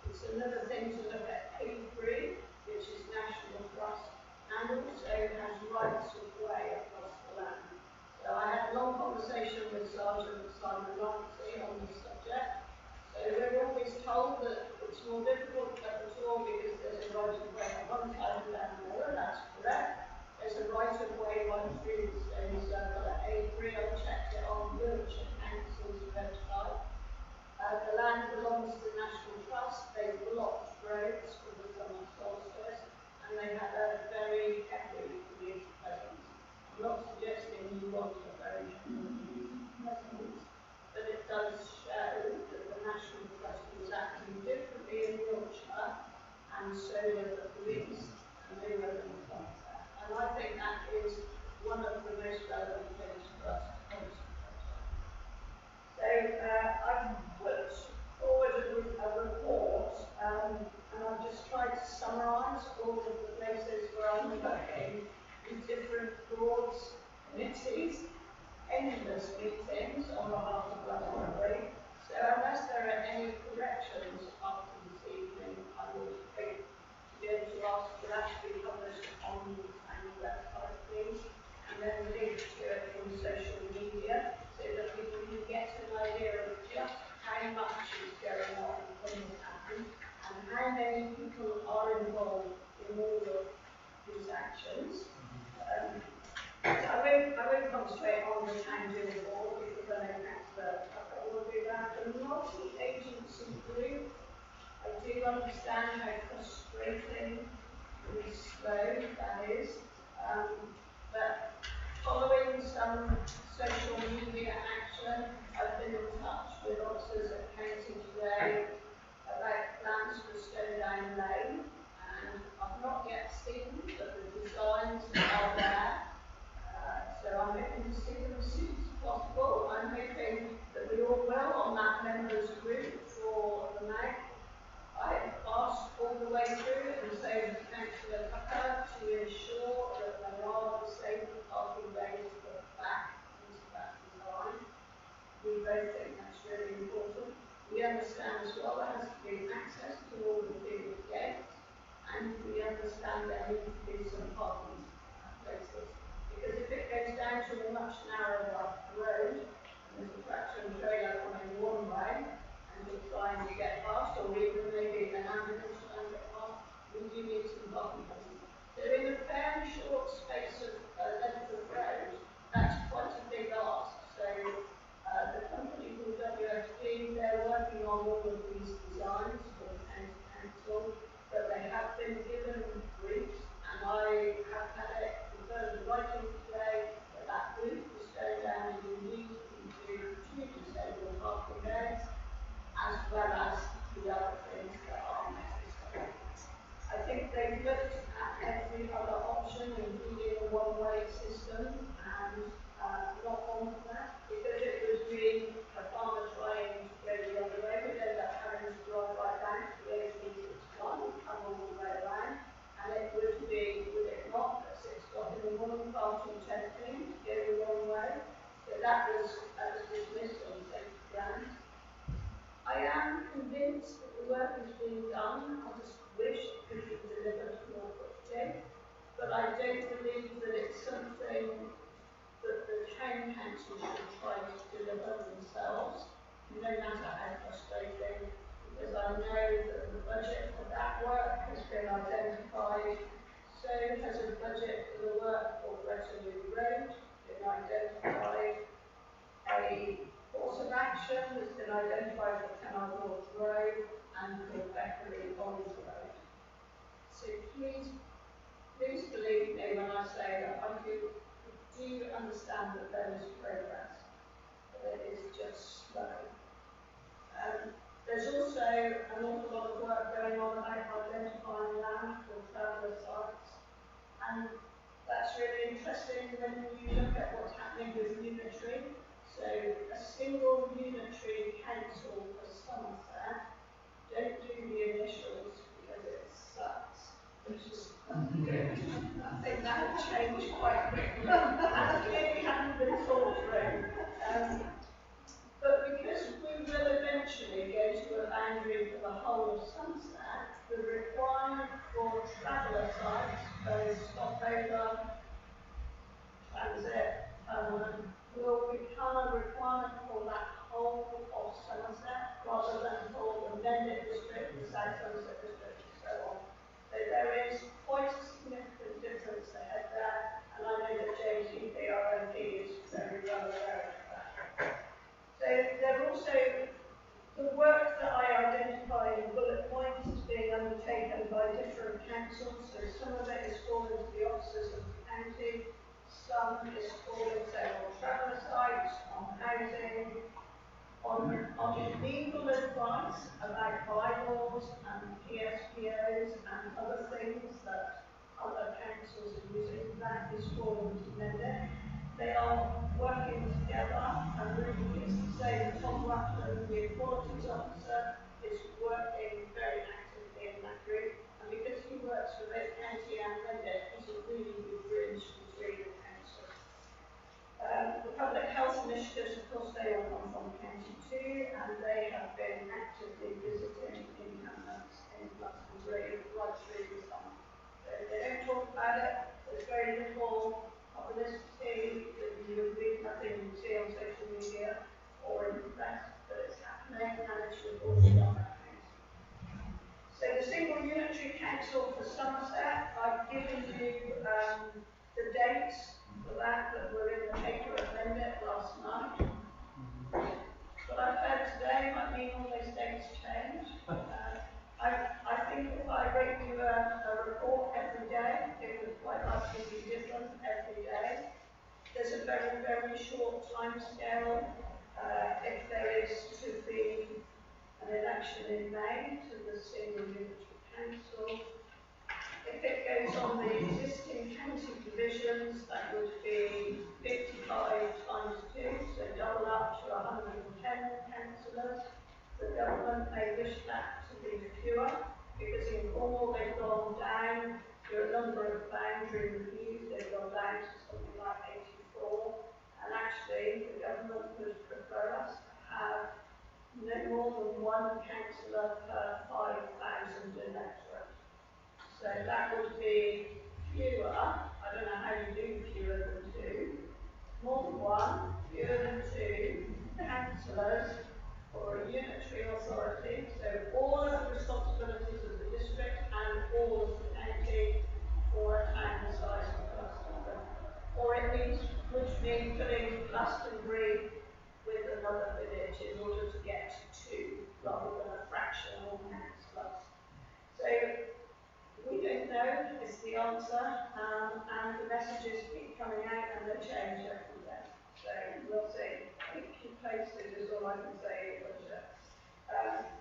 It's another thing to look at Avebury, which is National Trust, and also has rights of way across the land. So I had a long conversation with Sergeant Simon Lancy on this subject. So we're always told that it's more difficult to get the tour because there's a right of way on one side and down the other. That's correct. There's a right of way right through the stone circle at Avebury. I checked it on Wiltshire Council's website. The land belongs to the National Trust. They blocked roads for the summer solstice, and they had a very heavy police presence. I'm not suggesting you want a very heavy police presence, but it does show that the National Trust was acting differently in Wiltshire, and so were the police, and they were in contact. And I think that is one of the most relevant things for us to concentrate on. So I've put forward a report, and I've just tried to summarise all of the places where I'm working with different boards, committees, endless meetings on behalf of Glastonbury. So unless there are any corrections after this evening, I would hope to be able to ask for that to be published on the town website, please, and then link to it from social media so that people can get an idea of just how much is going on in the town and how many people are involved in all of these actions. I won't concentrate on the town doing all because I know Councillor Tucker will do that. The multi-agency group, I do understand how frustrating and slow that is, but following some social media action, I've been in touch with officers at County today about plans for Stonedown Lane, and I've not yet seen that the designs are there. So I'm hoping to see them as soon as possible. I'm hoping that we all will on that members group for the MAG. I've asked all the way through, and so Councillor Tucker, to ensure that was dismissed on safety grounds. I am convinced that the work is being done. I just wish it could be delivered more quickly. But I don't believe that it's something that the town council should try to deliver themselves, no matter how frustrating, because I know that the budget for that work has been identified. So has a budget for the work for Waterloo Road been identified. A course of action has been identified for Canal Wharf Road and for Beckley Bonds Road. So please believe me when I say that I do understand that there is progress, but it is just slow. There's also an awful lot of work going on about identifying land for traveller sites, and that's really interesting when you look at what's happening with unitary. So a single unitary council for Somerset, don't do the initials because it sucks, which is good. I think that will change quite quickly. And clearly hadn't been thought through. But because we will eventually go to a boundary for the whole of Somerset, the requirement for traveller sites, both stopover, transit, will become a requirement for that whole of Somerset, rather than for the Mendip district, the South Somerset district, and so on. So there is quite a significant difference ahead there, and I know that James EPRMP is very well aware of that. So there also, the work that I identify in bullet points is being undertaken by different councils, so some of it is falling to the officers of the county, some is falling, say, on traveller sites, on housing, on legal advice about bylaws and PSPOs and other things that other councils are using. That is falling to Mendip. They are working together. I'm really pleased to say that Tom Ruffin, the Equalities Officer, is working very actively in that group. And because he works for both county and Mendip, he's a really good bridge between the councils. The public health initiatives, of course, they all come from County 2, and they have been actively visiting encampments in Glastonbury right through the summer. They don't talk about it. There's very little publicity. You would read nothing you see on social media or in the press, but it's happening and it's reported on that council. So the single unitary council for Somerset, I've given you the dates for that were in the paper at Mendip last night. What I've heard today might mean all those dates change. I think if I wrote you a report every day, it would quite likely be different every day. There's a very, very short time scale. If there is to be an election in May to the single unitary council, if it goes on the existing county divisions, that would be 55 times 2, so double up to 110 councillors. The government may wish that to be fewer, because in Cornwall they've gone down to a number of boundary reviews, they've gone down to something like 84, and actually the government would prefer us to have no more than one councillor per 5,000 electorate. So that would be fewer, I don't know how you do fewer than 2, more than 1, fewer than 2 councillors for a unitary authority, so all of the responsibilities of the district and all of the county for a town the size of Glastonbury. Or it means, which means putting Glastonbury with another village in order to get to 2 rather than a fractional councillors. So we don't know is the answer, and the messages keep coming out and they change every day. So we'll see. Keep posted is all I can say.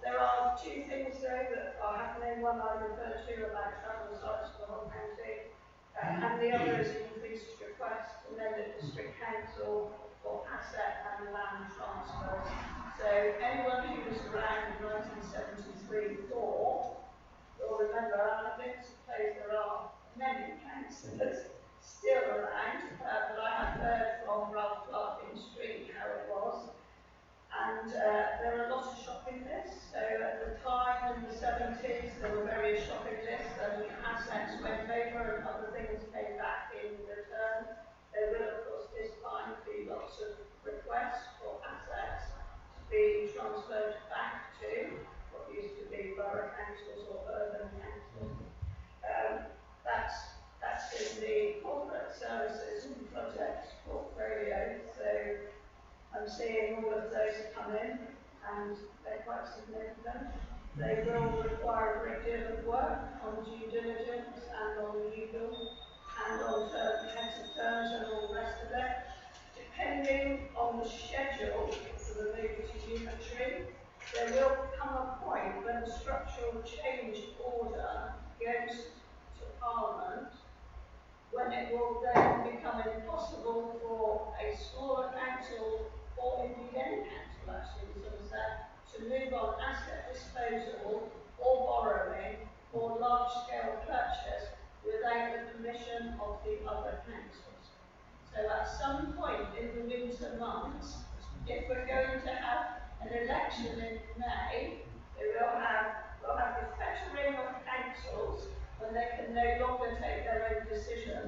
There are 2 things though that are happening. One I referred to about travel sites for the whole county, and the other is an increased request to Mendip District Council for asset and land transfers. So anyone who was around in 1973 will remember, and I don't suppose there are many councillors still around, but I have heard from Ralph Clark in Street seeing all of those come in, and they're quite significant. They will require a great deal of work on due diligence and on legal and on heads of terms and all the rest of it. Depending on the schedule for the move to unitary, there will come a point when the structural change order goes to Parliament, when it will then become impossible for a smaller council, or indeed any council actually, as I said, to move on asset disposal or borrowing or large-scale purchase without the permission of the other councils. So at some point in the winter months, if we're going to have an election in May, we'll have the fettering of councils when they can no longer take their own decision.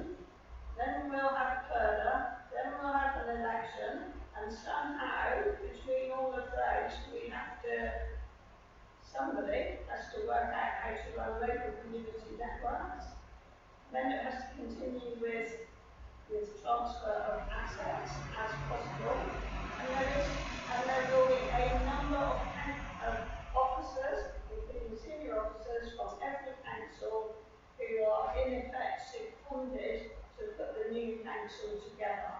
Then we'll have further, then we'll have an election, and somehow, between all of those, somebody has to work out how to run local community networks. Then it has to continue with transfer of assets as possible. And there will be a number of officers, including senior officers from every council, who are in effect seconded to put the new council together.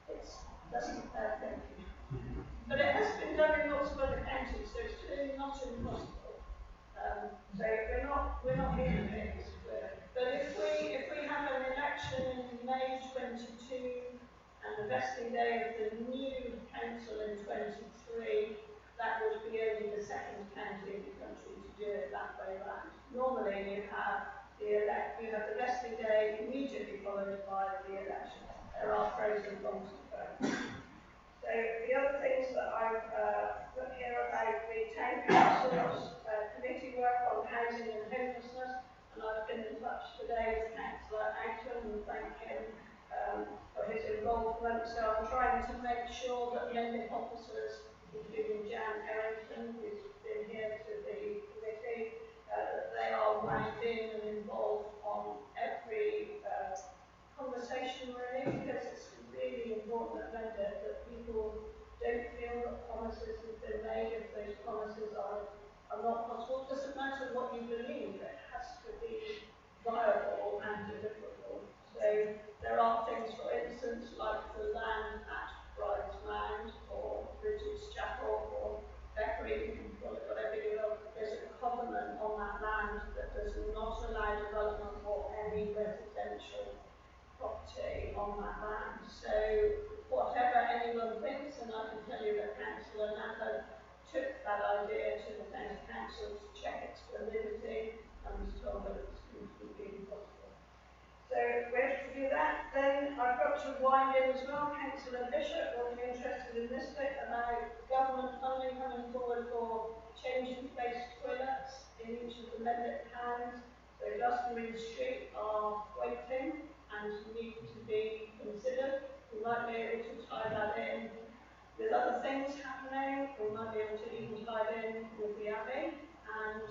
It doesn't thank you. But it has been done in lots of other counties, so it's clearly not impossible. So we're not being picked. But if we have an election in May 22 and the vesting day of the new council in 23, that would be only the second county in the country to do it that way round. Normally you have the vesting day immediately followed by the election. There are pros and cons to both. So the other things that I've put here about the town council's committee work on housing and homelessness, and I've been in touch today with Councillor Acton and thank him for his involvement. So I'm trying to make sure that many officers, including Jan Errington, who's been here to the committee, that they are wound in and involved on every conversation really, because it's really important that people don't feel that promises have been made if those promises are not possible. It doesn't matter what you believe, it has to be viable and deliverable. So there are things, for instance, like the land at Bride's Mound or Bridget's Chapel or Beckery, you can call it whatever you will. There's a covenant on that land that does not allow development or any residential property on that land. So whatever anyone thinks, and I can tell you that Councillor Napper took that idea to the County Council to check its validity and was told that it was completely impossible. So we have to do that. Then I've got to wind in as well. Councillor Bishop will be interested in this bit about government funding coming forward for change-in-place toilets in each of the Mendip towns. So Glastonbury Street are waiting and need to be considered. We might be able to tie that in with other things happening. We might be able to even tie it in with the Abbey and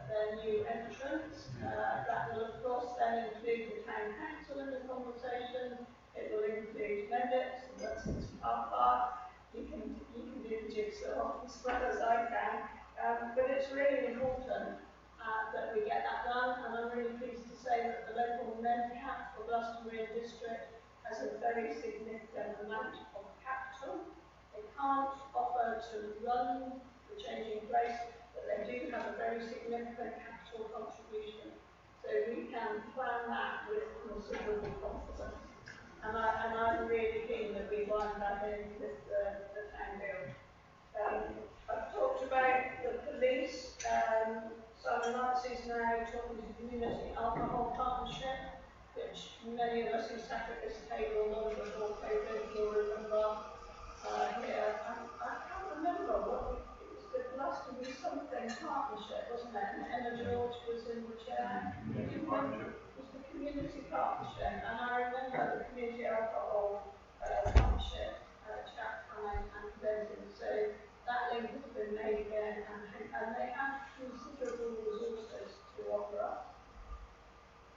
their new entrance. That will of course then include the town council in the conversation. It will include Mendip, that's our part. You can do the jigsaw as well as I can. But it's really important that we get that done, and I'm really pleased to say that the local MedCap for Glastonbury District has a very significant amount of capital. They can't offer to run the changing place, but they do have a very significant capital contribution. So we can plan that with considerable confidence. And I'm really keen that we wind that in with the town bill. I've talked about the police. Simon Nancy's now talking to Community Alcohol Partnership, which many of us who sat at this table long before COVID will remember here. I can't remember what it was, the Glastonbury something partnership, wasn't it? And Emma George was in the chair. It was the Community Partnership, and I remember the Community Alcohol Partnership chat coming and presenting. So that link has been made again, and they have considerable resources to offer up.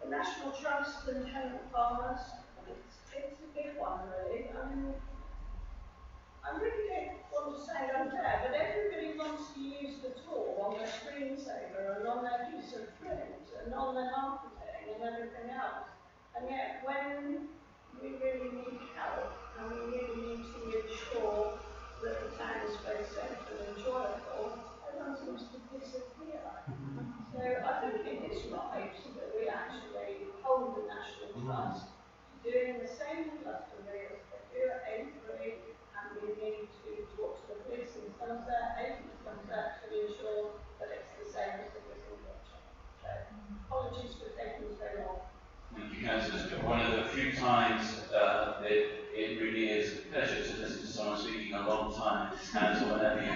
The National Trust and Tenant Farmers, it's a big one really. I'm and everything else. And yet, when we really need help, and we really need to ensure that the town is very safe and enjoyable, everyone seems to disappear. So I think it is right that we actually hold the National Trust doing the same in Glastonbury as they do at Avebury, and we need to talk to the police in Somerset, agents in Somerset, to ensure that it's the same as it is in Yorkshire. So apologies for taking so long. Thank you, Councillor. One of the few times it really is a pleasure to listen to someone speaking a long time in this council whenever you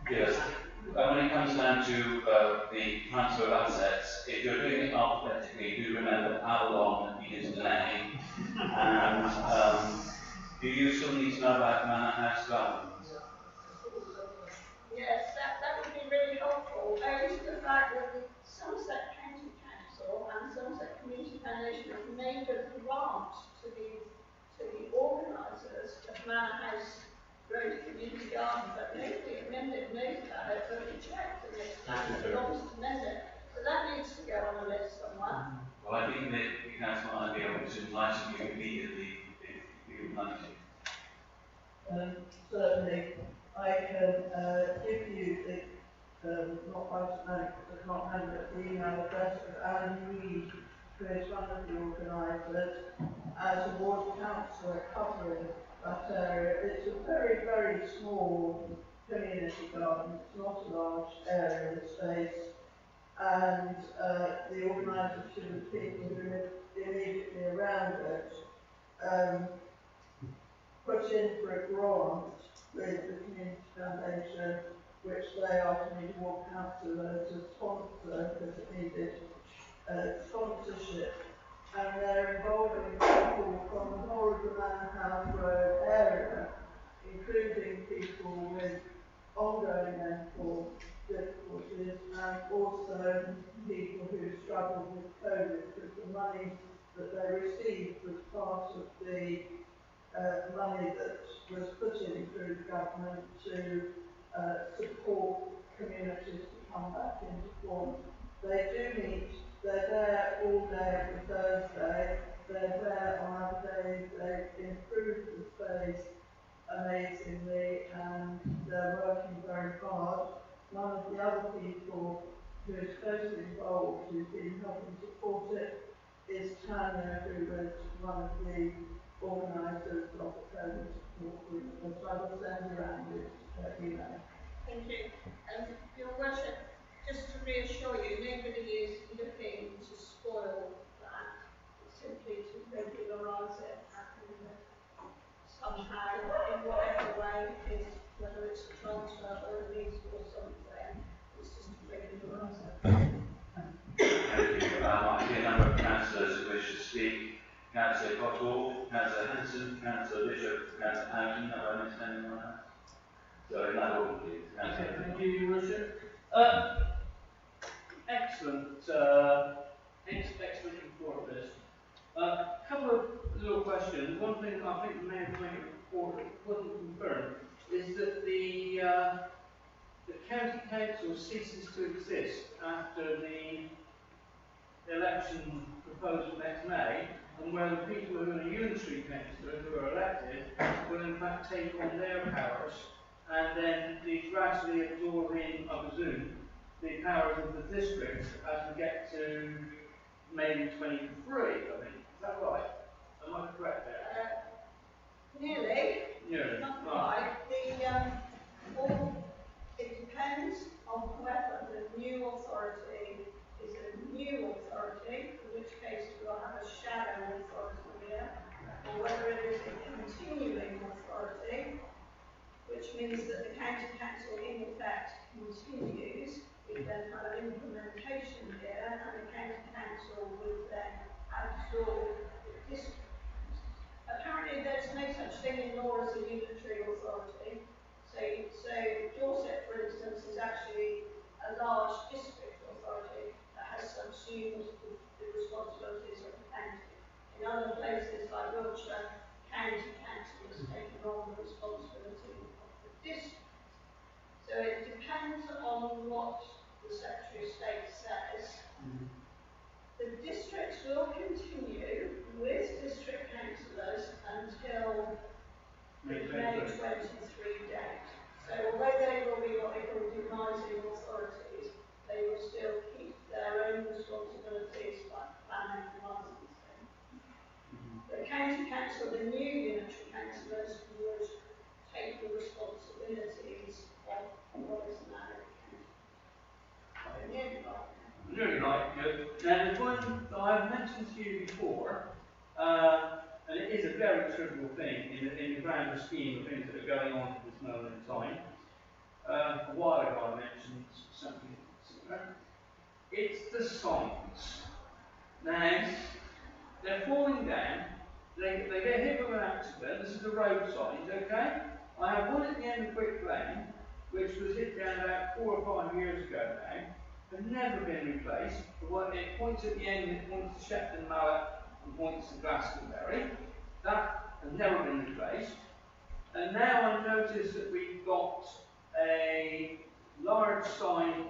give us. When it comes down to the transfer of assets, if you're doing it alphabetically, do remember how long begins the name. And do you still need to know about Manor House Gardens? Yes, that would be really helpful, owing to the fact that the Somerset County Council and Somerset Community Foundation have made a grant to the organisers of Manor House Road Community Garden, but nobody at Mendip knows about it, but we checked and it belongs to Mendip. So that needs to go on a list somewhere. Well, I think the council might be able to enlighten you immediately if you would like to. Certainly, I can give you the not automatic, but not handed the email address of Alan Reed, who is one of the organisers, as a ward councillor covering that area. It's a very, very small community garden. It's not a large area of space. And the organisers to the people who live immediately around it put in for a grant with the Community Foundation, which they ultimately ward councillor to sponsor because it needed sponsorship. And they're involving people from the whole of the Manor House Road area, including people with ongoing mental difficulties and also people who struggled with COVID, because the money that they received was part of the money that was put in through the government to support communities to come back into form. They do meet, they're there all day every Thursday, they're there on other days, they've improved the space amazingly and they're working very hard. One of the other people who is closely involved, who's been helping support it, is Tanya, who was one of the organisers of the COVID support group, which I will send around this email. Thank you. Your Worship, just to reassure you, nobody is looking to spoil that. It's simply to regularise it and somehow, in whatever way it is, whether it's a transfer or a lease or something, it's just to regularise it. Thank you. I see a number of councillors who wish to speak. Councillor Cottle, Councillor Hanson, Councillor Bishop, Councillor Houghton. Have I missed anyone else? So in that order, please. Okay, thank you, Your Worship. Excellent report this. A couple of little questions. One thing I think the main point of the report wasn't confirmed is that the county council ceases to exist after the election proposed for next May, and where the people who are unitary councillors who are elected will in fact take on their powers and then be gradually absorbing, I presume, the powers of the district as we get to May 23, I think. Is that right? Am I correct there? Nearly. Nearly. Not quite. It depends on whether the new authority is a new authority, in which case we will have a shadow authority here, or whether it is a continuing authority, which means that the county council in effect continues. We then have an implementation here, and the county council would then absorb this. Apparently there's no such thing in law as a unitary authority. So Dorset, for instance, is actually a large district authority that has subsumed the responsibilities of the county. In other places like Wiltshire, county council has taken on the responsibility of the district. So it depends on what the Secretary fairly trivial thing in the grander scheme of things that are going on at this moment in time. A while ago I mentioned something similar. It's the signs. Now, they're falling down, they get hit with an accident. This is the road signs, okay? I have one at the end of Quick Lane, which was hit down about 4 or 5 years ago now, has never been replaced. It points at the end, it points to Shepton Mallet and points to Glastonbury. That has never been replaced. And now I've noticed that we've got a large sign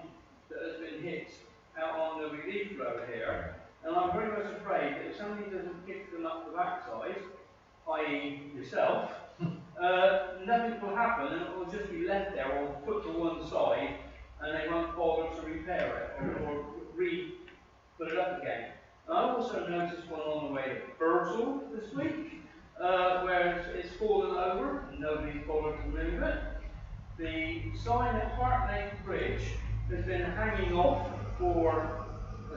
that has been hit out on the relief road here. And I'm very much afraid that if somebody doesn't pick them up the backside, i.e. yourself, nothing will happen and it will just be left there or put to one side and they won't bother to repair it or put it up again. And I also noticed one on the way to Birdsall this week, where it's fallen over and nobody's bothered to move it. The sign at Hart Lane Bridge has been hanging off for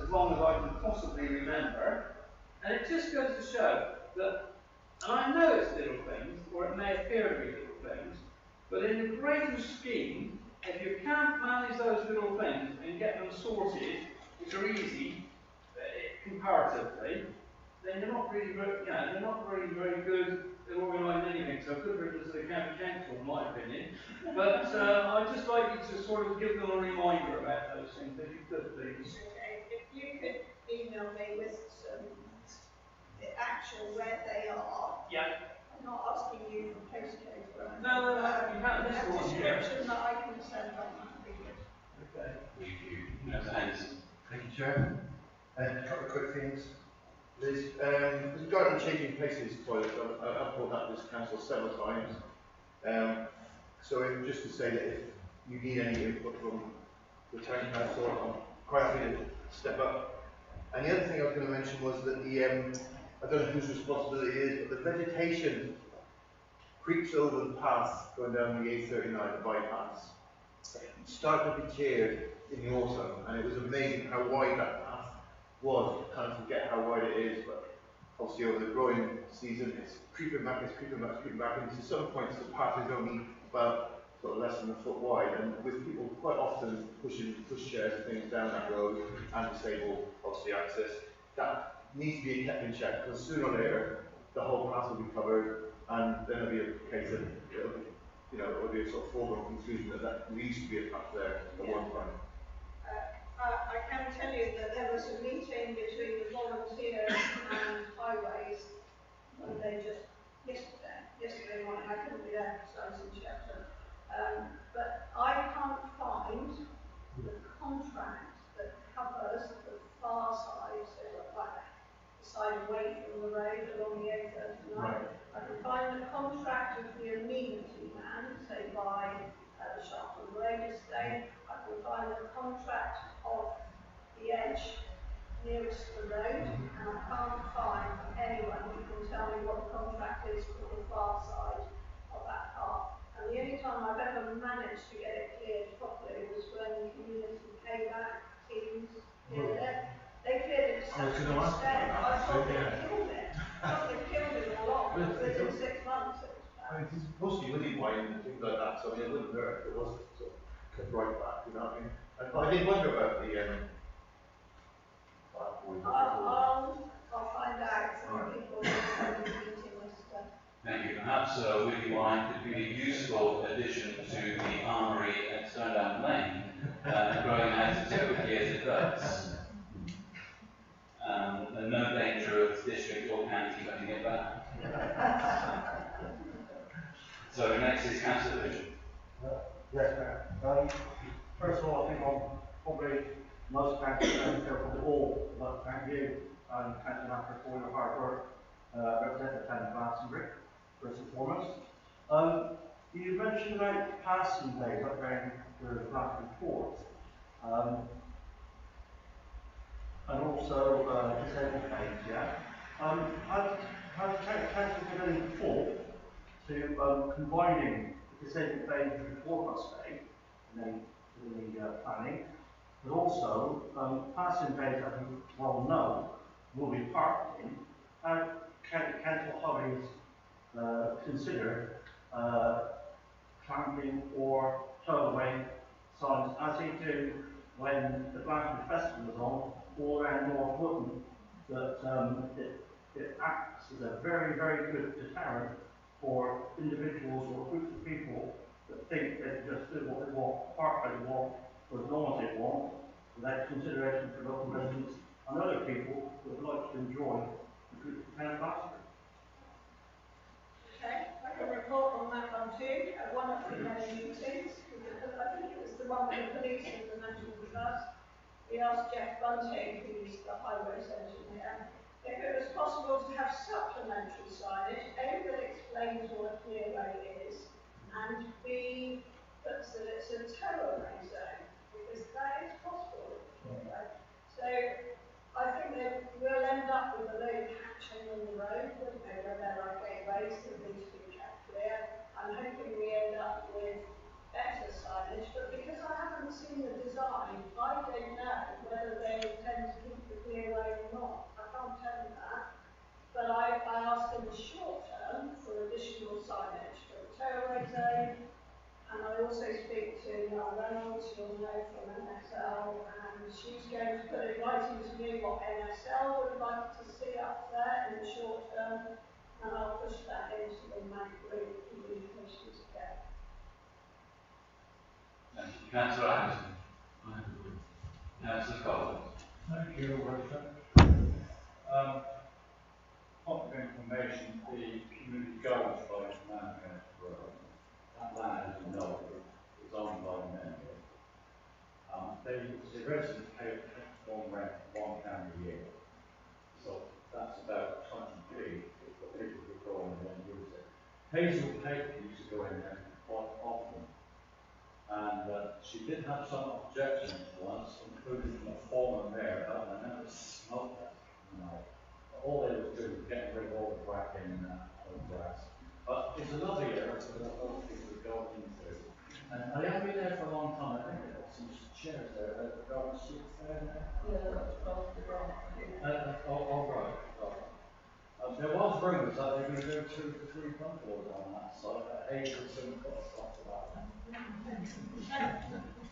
as long as I can possibly remember, and it just goes to show that, and I know it's little things, or it may appear to be little things, but in the greater scheme, if you can't manage those little things and get them sorted, which are easy, comparatively, then you're not really, they're not really very good at organising anything. So good riddance to the county council, in my opinion. But I'd just like you to sort of give them a reminder about those things, if you could, please. Okay, if you could email me with the actual where they are. Yeah. I'm not asking you for postcodes or anything. No, you can't. A description that I can send on that would be good. Okay. Thank you. Anderson. Thank you, Chair. A couple of quick things. There's regarding changing places toilets, I've brought that to this council several times. So just to say that if you need any input from the town council, I'm quite happy to step up. And the other thing I was going to mention was that I don't know whose responsibility it is, but the vegetation creeps over the path going down the A39, the bypass. It started to be cleared in the autumn, and it was amazing how wide that path was. I kind of forget how wide it is, but obviously over the growing season, it's creeping back, it's creeping back, it's creeping back, and to some points the path is only about sort of less than a foot wide, and with people quite often pushing pushchairs and things down that road and disable obviously access, that needs to be kept in check, because sooner or later the whole path will be covered, and then there'll be a case of it'll be a sort of foregone conclusion that there used to be a path there at one time. I can tell you that there was a meeting between the volunteers and highways, and they just yesterday morning, I couldn't be there because I was in Shepton, but I can't find the contract that covers the far side, so like the side away from the road along the A39. Right. I can find the contract of the amenity man, say by the Sharpton Road estate. I can find the contract of the edge nearest the road, and I can't find anyone who can tell me what the contract is for the far side of that path. And the only time I've ever managed to get it cleared properly was when the community came back, teams cleared it. They cleared it to such an extent, I thought they killed it. I thought they killed it a lot, within 6 months it was bad. I mean, it's mostly really wide and things like that, so I mean, it wouldn't hurt if it wasn't sort of kept right back, you know what I mean? I did wonder about the I'll find out from people who are meeting this stuff. Thank you. Perhaps Willie Wine could be a useful addition to the armoury at Stonedown Lane, growing out as quickly as it does. And no danger of district or county letting it back. So next is Councillor Bishop. Yes, Matt. First of all, I think I'm probably most thankful to all, but thank you and thank you for your hard work. Represent the town of Glastonbury, first and foremost. You mentioned about passing days up around the Glastonbury Port, and also disabled days, yeah. Has the council given any thought to combining the disabled days with the 4-bus day in the planning? But also, passing days, as you well know, will be parked in, and council holidays consider clamping or throwaway signs, as they do when the Glastonbury Festival is on, all around North Wootton, that it acts as a very, very good deterrent for individuals or groups of people that think they can just do what they want, park where they want, for as long as they want, without consideration for local residents and other people who would like to enjoy the good town of Glastonbury. Okay, I can report on that one too. At one of the many meetings, because I think it was the one with the police and the national trust, we asked Jeff Bunting, who's the highways engineer, if it was possible to have supplementary signage, A, that explains what a clearway is, and B, that it's a towaway zone, because that is possible with a clearway. So I think that we'll end up with a load of hatching on the road, wouldn't we, where there are gateways that need to be kept clear. I'm hoping we end up with better signage, but because I haven't seen the design, I don't know whether they intend to keep the clearway or not. I can't tell you that. But I asked in the short term for additional signage for the towaway zone, and I also speak to Noel Reynolds, you'll know from NSL, and she's going to put it right into me what NSL would like to see up there in the short term, and I'll push that into the group communications again. Thank you. Councillor Anderson. Councillor Collins. Thank you, Worship. Point of information, the community goals by Manhouse Road. That land, as you know, is owned by many. The residents pay one rent £1 a year. So that's about 20p for people who go in and use it. Hazel Tate used to go in there quite often. And she did have some objections once, including from a former mayor, and I never smoked that. All they was doing was getting rid of all the bracken and grass. But it's another area that other people would go into. And I haven't been there for a long time. I think they've got some chairs there. The garden seats there now. Yeah, that's off the ground. Right. There was rumours that they were going to do 2 to 3 bungalows on that site. Hazel soon got stopped about that.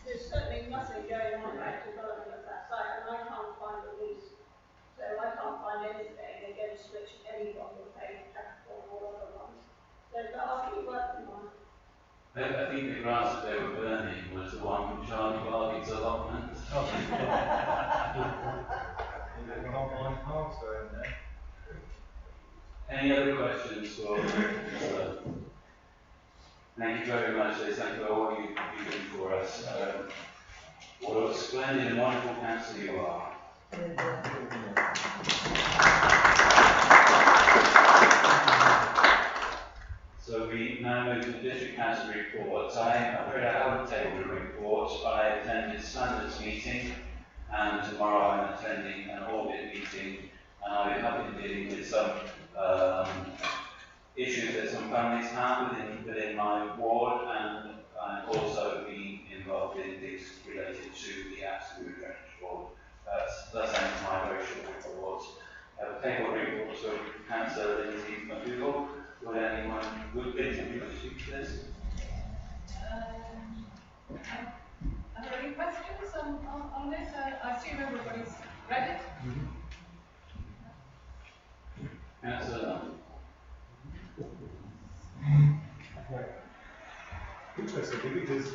There's certainly nothing going on about development of that site, and I can't find a lease. So I can't find anything against which anyone will pay capital or other ones. So but I'll keep working on it. I think the grass that they were burning was the one from Charlie Bargain's Allotments. Any other questions for Thank you very much, Liz. Thank you for all you do for us. What a splendid and wonderful council you are. So we now move to the District Council reports. I have read out the table of reports. I attended Sanders meeting, and tomorrow I'm attending an audit meeting, and I'll be happy to dealing with some issues that some families have within my ward, and I'm also being involved in things related to the absolute drainage board. That's my very short reports. The table of reports of Councillor Lindsay McDougall. Would anyone continue to speak to this? Are there any questions on this? I assume everybody's read it. Councillor. Interesting, because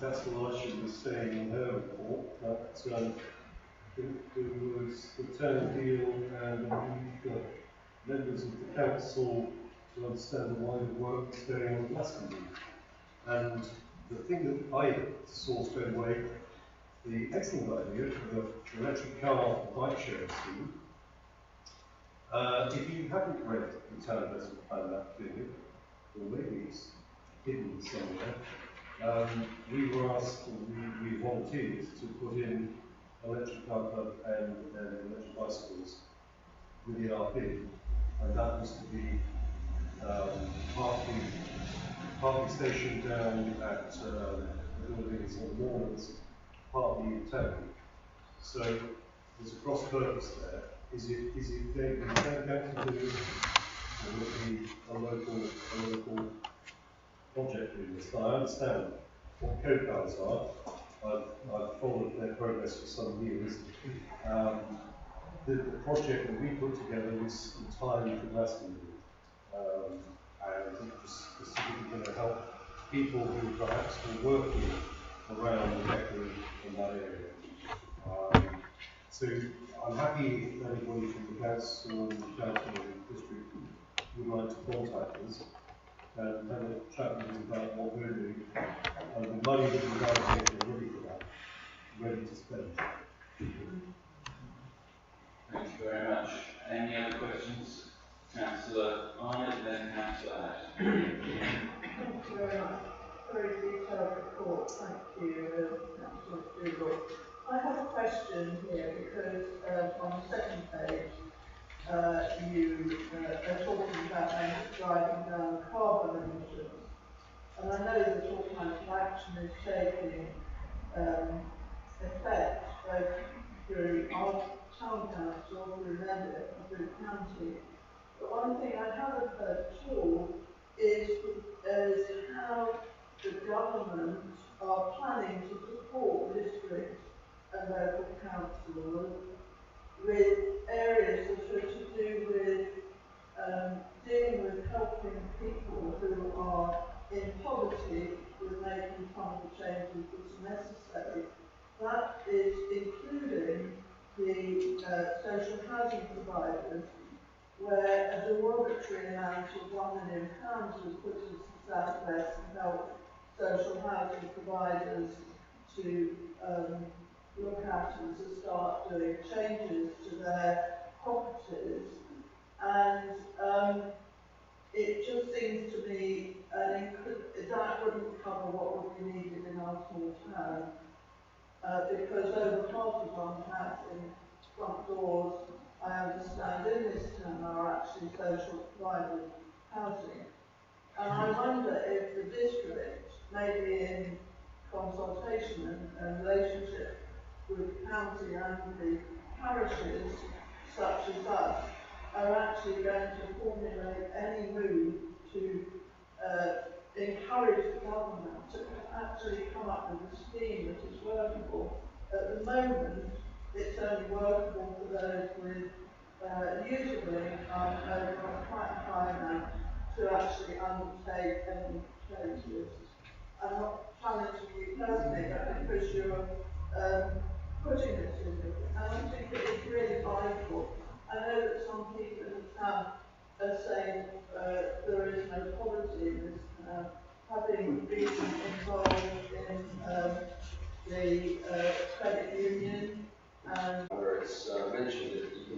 Councillor Lushing was saying in her report that there was the town deal and members of the council to understand the wider work that's going on in Glastonbury. And the thing that I saw straight away, the excellent idea for the electric car bike sharing scheme. If you haven't read the town investment plan that clearly, or maybe it's hidden somewhere, we were asked, we volunteered to put in electric car club and electric bicycles within our bid, and that was to be partly stationed down at the buildings on Morlands, partly in town. So there's a cross purpose there. Is it going to be town council doing it, or will it be a local doing this, but I understand what co-plans are. I've followed their progress for some years. The project that we put together was entirely for Glastonbury, and it was specifically going to help people who perhaps were working around the Beckley in that area. So I'm happy if anybody from the council and the council district would like to contact us and have a chat with us about what we're doing and the money that we're allocating ready for that, ready to spend. Thank you very much. Any other questions? Councillor Arnott, then Councillor Ash. Thank you very much. Very detailed report. Thank you, Councillor Dougal. I have a question here because on the second page you are talking about driving down carbon emissions. And I know that all kinds of action is taking effect both through our town council, through London, and through county. But one thing I haven't heard at all is how the government are planning to support district and local councils with areas that are to do with dealing with helping people who are in poverty with making some of the changes that's necessary. That is including the social housing providers, where a derogatory amount of £1 million was put into the South West to help social housing providers to look at and to start doing changes to their properties. And it just seems to me that wouldn't cover what would be needed in our small town, because over half of our housing front doors, I understand, in this town are actually social provided housing. And I wonder if the district, maybe in consultation and relationship with the county and the parishes, such as us, are actually going to formulate any move to encourage the government to actually come up with a scheme that is workable. At the moment, it's only workable for those with usable income over quite a high amount to actually undertake any changes. I'm not challenging you personally, but because you're putting this in it, and I think it is really vital. I know that some people in the town are saying there is no poverty in this town, having been involved in the credit union and where it's mentioned that you can